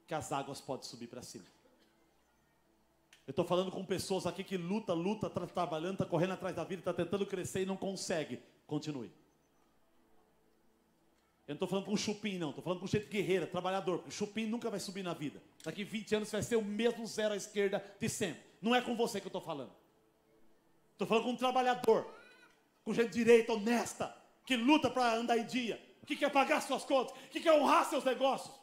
que as águas podem subir para cima. Eu estou falando com pessoas aqui que luta, está trabalhando, está correndo atrás da vida, está tentando crescer e não consegue. Continue. Eu não estou falando com chupim, não. Estou falando com gente guerreira, trabalhador. Porque o chupim nunca vai subir na vida. Daqui 20 anos vai ser o mesmo zero à esquerda de sempre. Não é com você que eu estou falando. Estou falando com um trabalhador, com gente direita, honesta, que luta para andar em dia, que quer pagar suas contas, que quer honrar seus negócios,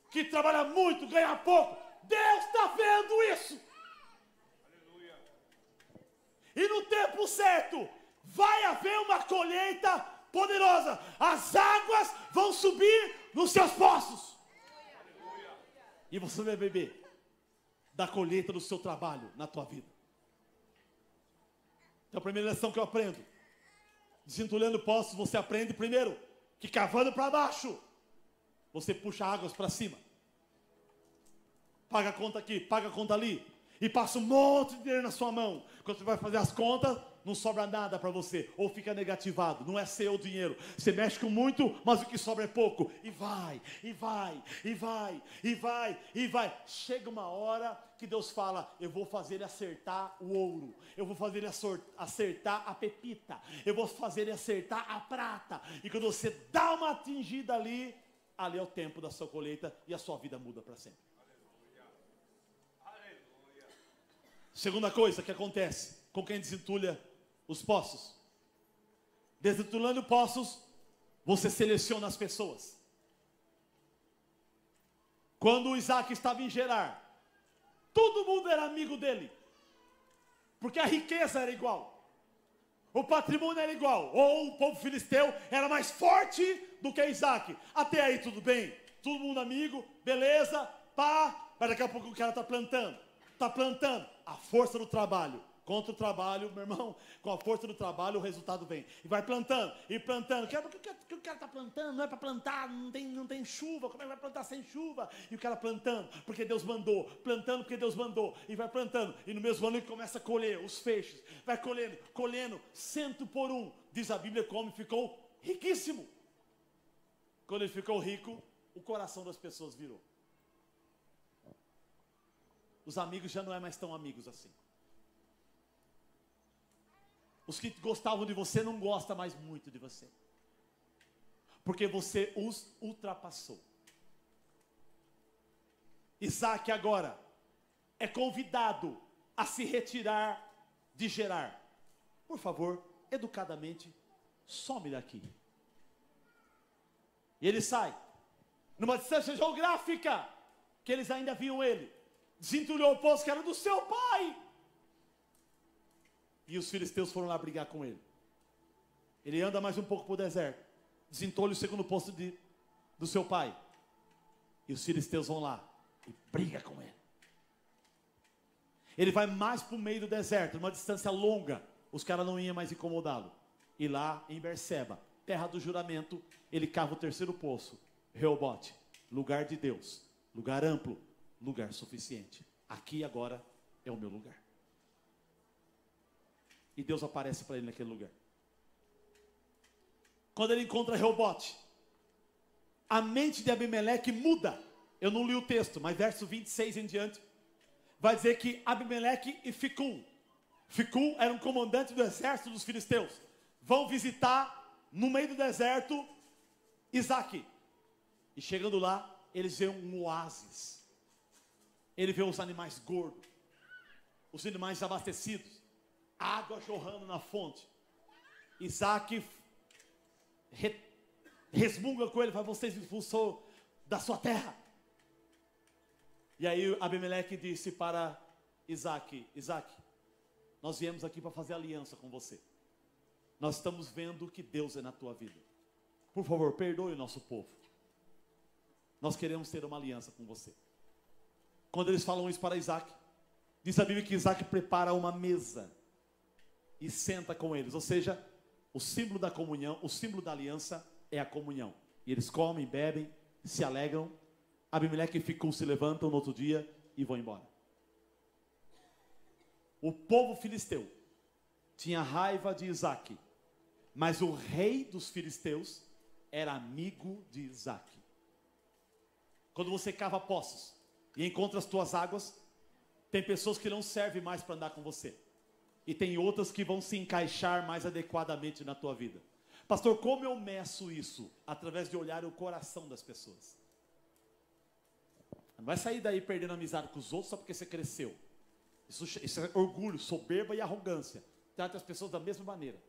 que trabalha muito, ganha pouco. Deus está vendo isso. Aleluia. E no tempo certo, vai haver uma colheita poderosa. As águas vão subir nos seus poços. Aleluia. E você vai beber da colheita do seu trabalho na tua vida. Então a primeira lição que eu aprendo: desentulhando poços, você aprende primeiro que cavando para baixo, você puxa águas para cima. Paga a conta aqui, paga a conta ali, e passa um monte de dinheiro na sua mão. Quando você vai fazer as contas, não sobra nada para você, ou fica negativado. Não é seu o dinheiro. Você mexe com muito, mas o que sobra é pouco. E vai, e vai, e vai, e vai, e vai. Chega uma hora que Deus fala: eu vou fazer ele acertar o ouro, eu vou fazer ele acertar a pepita, eu vou fazer ele acertar a prata. E quando você dá uma atingida ali, ali é o tempo da sua colheita e a sua vida muda para sempre. Segunda coisa que acontece com quem desentulha os poços: desentulando poços, você seleciona as pessoas. Quando o Isaac estava em Gerar, todo mundo era amigo dele, porque a riqueza era igual, o patrimônio era igual, ou o povo filisteu era mais forte do que Isaac. Até aí tudo bem, todo mundo amigo, beleza, pá, mas daqui a pouco o cara está plantando. A força do trabalho contra o trabalho, meu irmão. Com a força do trabalho o resultado vem. E vai plantando, e plantando. O que o cara está plantando? Não é para plantar, não tem chuva. Como é que vai plantar sem chuva? E o cara plantando, porque Deus mandou. Plantando porque Deus mandou. E vai plantando. E no mesmo ano ele começa a colher os feixes. Vai colhendo, 100 por 1. Diz a Bíblia como ficou riquíssimo. Quando ele ficou rico, o coração das pessoas virou. Os amigos já não é mais tão amigos assim. Os que gostavam de você não gostam mais muito de você, porque você os ultrapassou. Isaac agora é convidado a se retirar de Gerar. Por favor, educadamente, some daqui. E ele sai, numa distância geográfica, que eles ainda viam ele. Desentulhou o poço que era do seu pai. E os filisteus foram lá brigar com ele. Ele anda mais um pouco para o deserto. Desentulha o segundo poço do seu pai. E os filisteus vão lá e briga com ele. Ele vai mais para o meio do deserto, numa distância longa. Os caras não iam mais incomodá-lo. E lá em Berseba, terra do juramento, ele cava o terceiro poço. Reobote, lugar de Deus, lugar amplo, lugar suficiente. Aqui agora é o meu lugar. E Deus aparece para ele naquele lugar. Quando ele encontra Reobote, a mente de Abimeleque muda. Eu não li o texto, mas verso 26 em diante, vai dizer que Abimeleque e Ficum era um comandante do exército dos filisteus, vão visitar no meio do deserto Isaque. E chegando lá, eles veem um oásis. Ele vê os animais gordos, os animais abastecidos, água jorrando na fonte. Isaque resmunga com ele, fala: vocês me expulsou da sua terra. E aí Abimeleque disse para Isaque: Isaque, nós viemos aqui para fazer aliança com você. Nós estamos vendo que Deus é na tua vida. Por favor, perdoe o nosso povo. Nós queremos ter uma aliança com você. Quando eles falam isso para Isaque, diz a Bíblia que Isaque prepara uma mesa e senta com eles. Ou seja, o símbolo da comunhão, o símbolo da aliança é a comunhão. E eles comem, bebem, se alegram. Abimeleque e Ficum se levantam no outro dia e vão embora. O povo filisteu tinha raiva de Isaque, mas o rei dos filisteus era amigo de Isaque. Quando você cava poços e encontra as tuas águas, tem pessoas que não servem mais para andar com você, e tem outras que vão se encaixar mais adequadamente na tua vida. Pastor, como eu meço isso? Através de olhar o coração das pessoas. Não vai sair daí perdendo amizade com os outros só porque você cresceu. Isso é orgulho, soberba e arrogância. Trata as pessoas da mesma maneira.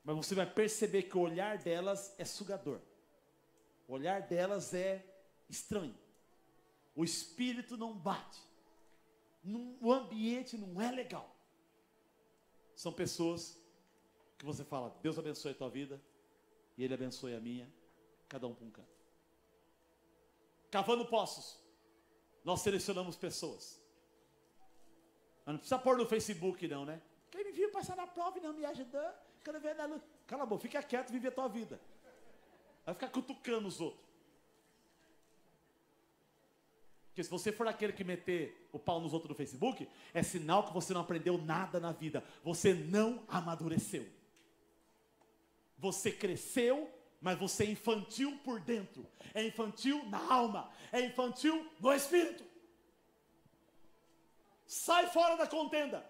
Mas você vai perceber que o olhar delas é sugador. O olhar delas é estranho. O espírito não bate. O ambiente não é legal. São pessoas que você fala: Deus abençoe a tua vida e Ele abençoe a minha, cada um para um canto. Cavando poços, nós selecionamos pessoas. Mas não precisa pôr no Facebook não, né? Quem me viu passar na prova e não me ajudou, quero ver na luta. Cala a boca, fica quieto e vive a tua vida. Vai ficar cutucando os outros. Porque se você for aquele que meter o pau nos outros no Facebook, é sinal que você não aprendeu nada na vida. Você não amadureceu. Você cresceu, mas você é infantil por dentro. É infantil na alma. É infantil no espírito. Sai fora da contenda.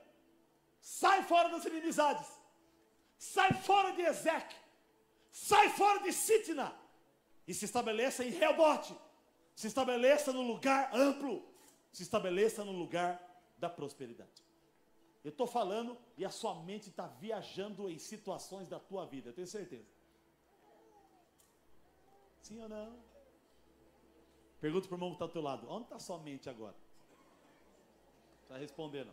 Sai fora das inimizades. Sai fora de Ezeque. Sai fora de Sitna. E se estabeleça em Reobote. Se estabeleça no lugar amplo. Se estabeleça no lugar da prosperidade. Eu estou falando e a sua mente está viajando em situações da tua vida. Eu tenho certeza. Sim ou não? Pergunta para o irmão que está ao teu lado: onde está a sua mente agora? Está respondendo.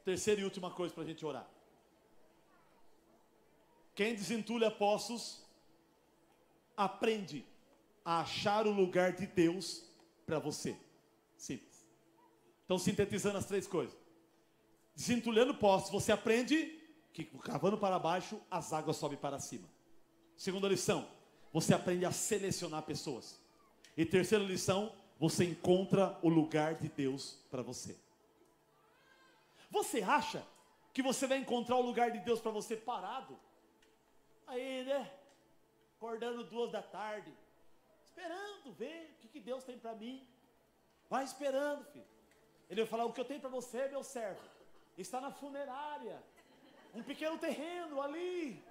Terceira e última coisa para a gente orar. Quem desentulha poços aprende a achar o lugar de Deus para você. Simples. Então, sintetizando as três coisas: desentulhando poços, você aprende que cavando para baixo, as águas sobem para cima. Segunda lição, você aprende a selecionar pessoas. E terceira lição, você encontra o lugar de Deus para você. Você acha que você vai encontrar o lugar de Deus para você parado? Aí, né? Acordando 2 da tarde, esperando ver o que Deus tem para mim. Vai esperando, filho. Ele vai falar: o que eu tenho para você, meu servo, está na funerária. Um pequeno terreno ali.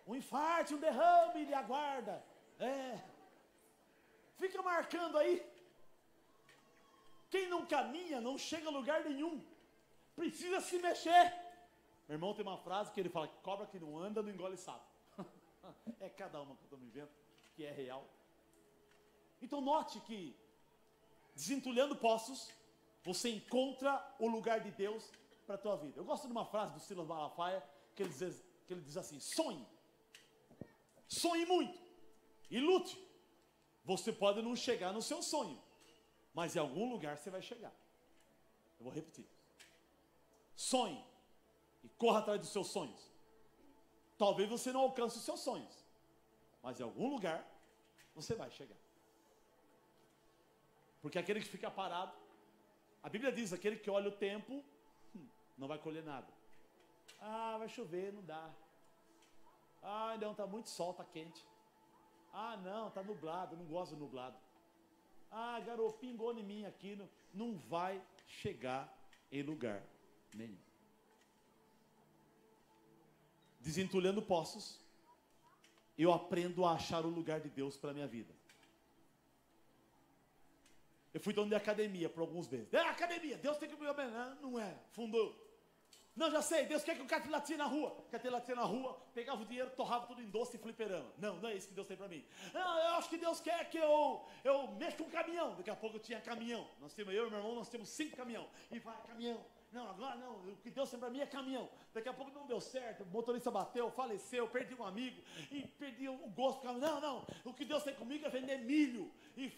Um infarte, um derrame, ele aguarda. Fica marcando aí. Quem não caminha não chega a lugar nenhum. Precisa se mexer. Meu irmão tem uma frase que ele fala: cobra que não anda não engole sapo. É cada uma que eu estou me vendo, que é real. Então note que desentulhando poços, você encontra o lugar de Deus para a tua vida. Eu gosto de uma frase do Silas Malafaia, que ele diz assim: sonhe. Sonhe muito e lute. Você pode não chegar no seu sonho, mas em algum lugar você vai chegar. Eu vou repetir. Sonhe e corra atrás dos seus sonhos. Talvez você não alcance os seus sonhos, mas em algum lugar você vai chegar. Porque aquele que fica parado, A Bíblia diz, aquele que olha o tempo, não vai colher nada. Ah, vai chover, não dá. Ah, não, está muito sol, está quente. Ah, não, está nublado, não gosto de nublado. Ah, garoto, pingou em mim aqui. Não vai chegar em lugar nenhum. Desentulhando poços, eu aprendo a achar o lugar de Deus para a minha vida. Eu fui dono de academia por alguns meses. Academia, Deus tem que me obedecer. Não é, fundou. Não, já sei, Deus quer que eu cate latinha na rua. Catei latinha na rua, pegava o dinheiro, torrava tudo em doce e fliperama. Não, não é isso que Deus tem para mim. Não, eu acho que Deus quer que eu mexa com um caminhão. Daqui a pouco eu tinha caminhão. Eu e meu irmão, nós temos 5 caminhão. E vai, caminhão. Não, agora não, o que Deus tem para mim é caminhão. Daqui a pouco não deu certo, o motorista bateu, faleceu, perdi um amigo e perdi o gosto do caminhão. Não, o que Deus tem comigo é vender milho e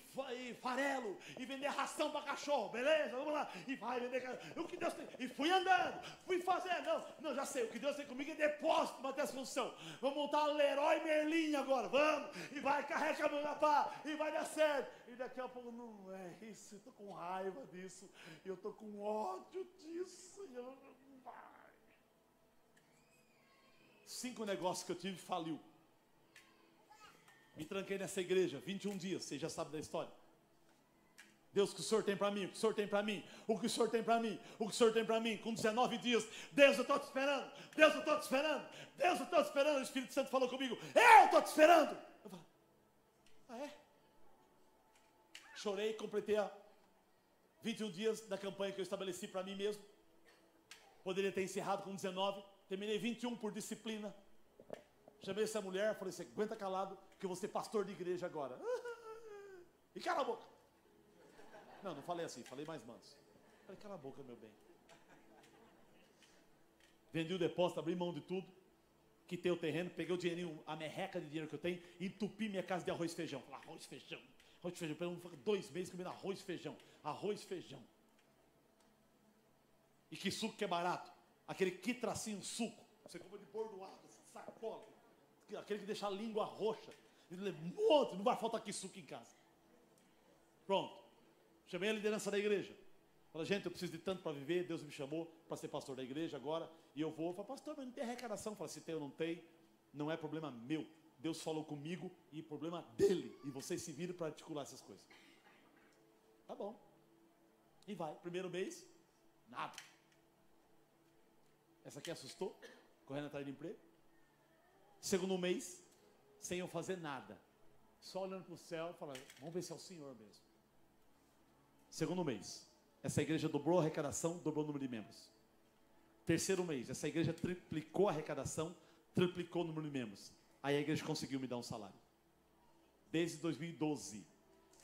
farelo e vender ração para cachorro, beleza? Vamos lá, e vai vender, o que Deus tem, e fui andando, fui fazendo, não, já sei, o que Deus tem comigo é depósito, manter essa função. Vamos montar a Leroy Merlin agora, vamos, e vai, carrega a mão na pá, e vai dar certo. E daqui a pouco, não é isso, eu tô com raiva disso, eu tô com ódio disso, e eu não vai. 5 negócios que eu tive faliu. Me tranquei nessa igreja, 21 dias, você já sabe da história. Deus, o que o Senhor tem para mim? O que o Senhor tem para mim? O que o Senhor tem para mim? O que o Senhor tem para mim? Com 19 dias, Deus, eu estou te esperando. Deus, eu estou te esperando. Deus, eu estou te esperando. O Espírito Santo falou comigo, eu estou te esperando. Eu falei, ah é? Chorei, completei 21 dias da campanha que eu estabeleci para mim mesmo. Poderia ter encerrado com 19. Terminei 21 por disciplina. Chamei essa mulher, falei, você aguenta calado, que eu vou ser pastor de igreja agora. E cala a boca. Não falei assim, falei mais manso. Falei, cala a boca, meu bem. Vendi o depósito, abri mão de tudo, quitei o terreno, peguei o dinheirinho, a merreca de dinheiro que eu tenho, entupi minha casa de arroz e feijão. Falei, arroz e feijão. Pelo 2 meses comendo arroz e feijão. Arroz e feijão. E que suco que é barato. Aquele que tracinho suco. Você compra de bordoado, sacola. Aquele que deixa a língua roxa. Não vai faltar que suco em casa. Pronto. Chamei a liderança da igreja. Falei, gente, eu preciso de tanto para viver. Deus me chamou para ser pastor da igreja agora. E eu vou. Falei, pastor, mas não tem arrecadação. Falei, se tem ou não tem, não é problema meu. Deus falou comigo e problema dele. E vocês se viram para articular essas coisas. Tá bom. E vai. Primeiro mês, nada. Essa aqui assustou, correndo atrás de emprego. Segundo mês, sem eu fazer nada. Só olhando para o céu e falando, vamos ver se é o Senhor mesmo. Segundo mês, essa igreja dobrou a arrecadação, dobrou o número de membros. Terceiro mês, essa igreja triplicou a arrecadação, triplicou o número de membros. Aí a igreja conseguiu me dar um salário. Desde 2012,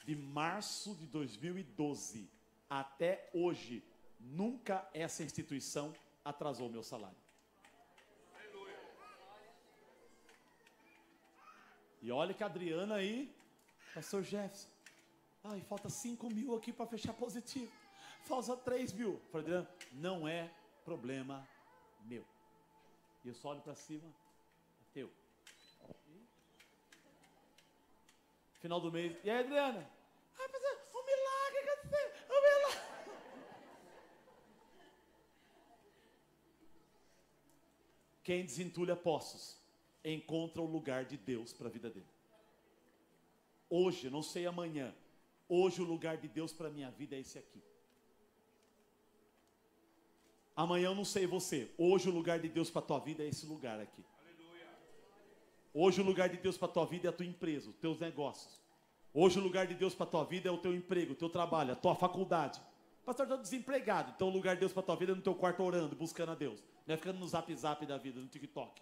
de março de 2012 até hoje, nunca essa instituição atrasou meu salário. E olha que a Adriana aí, pastor Jefferson, ai, falta 5 mil aqui para fechar positivo. Falta 3 mil. Falei, Adriana, não é problema meu. E eu só olho para cima, é teu. Final do mês, e aí, Adriana? Ai, pastor, um milagre aconteceu, um milagre. Quem desentulha poços, encontra o lugar de Deus para a vida dele. Hoje, não sei amanhã, hoje o lugar de Deus para a minha vida é esse aqui. Amanhã eu não sei você, hoje o lugar de Deus para a tua vida é esse lugar aqui. Hoje o lugar de Deus para a tua vida é a tua empresa, os teus negócios. Hoje o lugar de Deus para a tua vida é o teu emprego, o teu trabalho, a tua faculdade. Pastor, estou desempregado, então o lugar de Deus para a tua vida é no teu quarto orando, buscando a Deus. Não é ficando no zap da vida, no TikTok.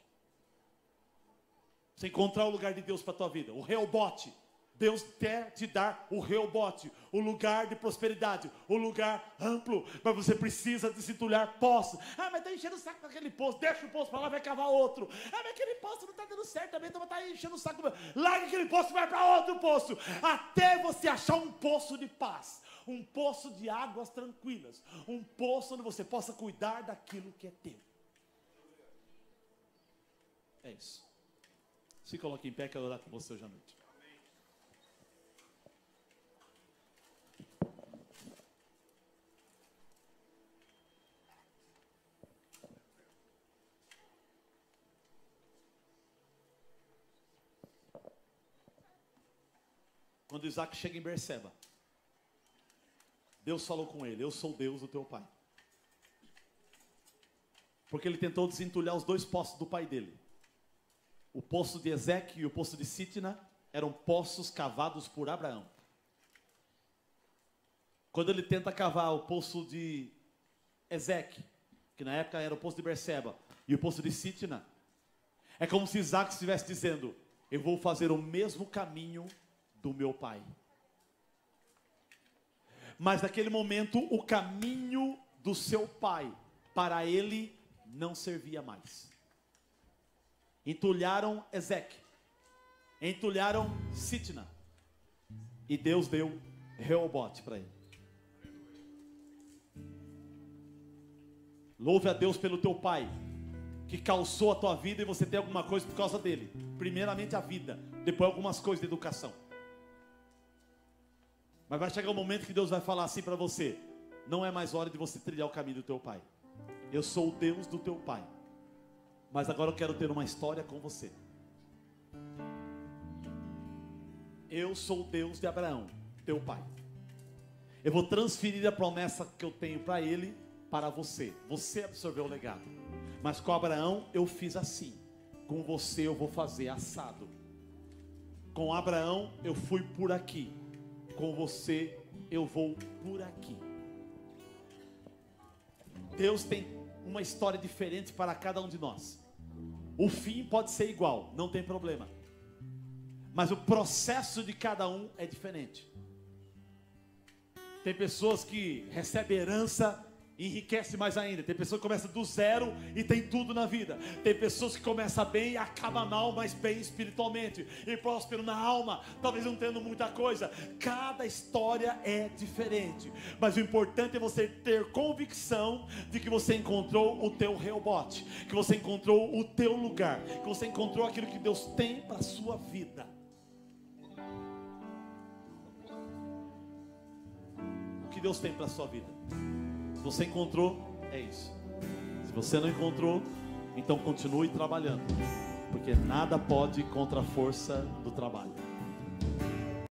Você encontrar o lugar de Deus para a tua vida, o Reobote. Deus quer te dar o Reobote, o lugar de prosperidade, o lugar amplo, mas você precisa desentulhar poços. Ah, mas está enchendo o saco daquele poço, deixa o poço para lá, vai cavar outro. Ah, mas aquele poço não está dando certo também, então está enchendo o saco. Larga aquele poço e vai para outro poço, até você achar um poço de paz, um poço de águas tranquilas, um poço onde você possa cuidar daquilo que é teu. É isso. Se coloque em pé, quero orar com você hoje à noite. Quando Isaac chega em Berseba, Deus falou com ele: eu sou o Deus do teu pai. Porque ele tentou desentulhar os dois poços do pai dele. O poço de Ezeque e o poço de Sitna eram poços cavados por Abraão. Quando ele tenta cavar o poço de Ezeque, que na época era o poço de Berseba, e o poço de Sitna, é como se Isaac estivesse dizendo: eu vou fazer o mesmo caminho do meu pai. Mas naquele momento, o caminho do seu pai, para ele, não servia mais. Entulharam Ezeque, entulharam Sitna, e Deus deu Reobote para ele. Louve a Deus pelo teu pai, que calçou a tua vida, e você tem alguma coisa por causa dele. Primeiramente a vida, depois algumas coisas de educação. Mas vai chegar um momento que Deus vai falar assim para você: não é mais hora de você trilhar o caminho do teu pai. Eu sou o Deus do teu pai, mas agora eu quero ter uma história com você. Eu sou o Deus de Abraão, teu pai. Eu vou transferir a promessa que eu tenho para ele para você. Você absorveu o legado. Mas com Abraão eu fiz assim. Com você eu vou fazer assado. Com Abraão eu fui por aqui. Com você eu vou por aqui. Deus tem uma história diferente para cada um de nós. O fim pode ser igual, não tem problema. Mas o processo de cada um é diferente. Tem pessoas que recebem herança e enriquecem mais ainda. Tem pessoas que começam do zero e tem tudo na vida. Tem pessoas que começam bem e acabam mal, mas bem espiritualmente e próspero na alma, talvez não tendo muita coisa. Cada história é diferente, mas o importante é você ter convicção de que você encontrou o teu Reobote, que você encontrou o teu lugar, que você encontrou aquilo que Deus tem para a sua vida. O que Deus tem para a sua vida? Se você encontrou, é isso. Se você não encontrou, então continue trabalhando, porque nada pode ir contra a força do trabalho.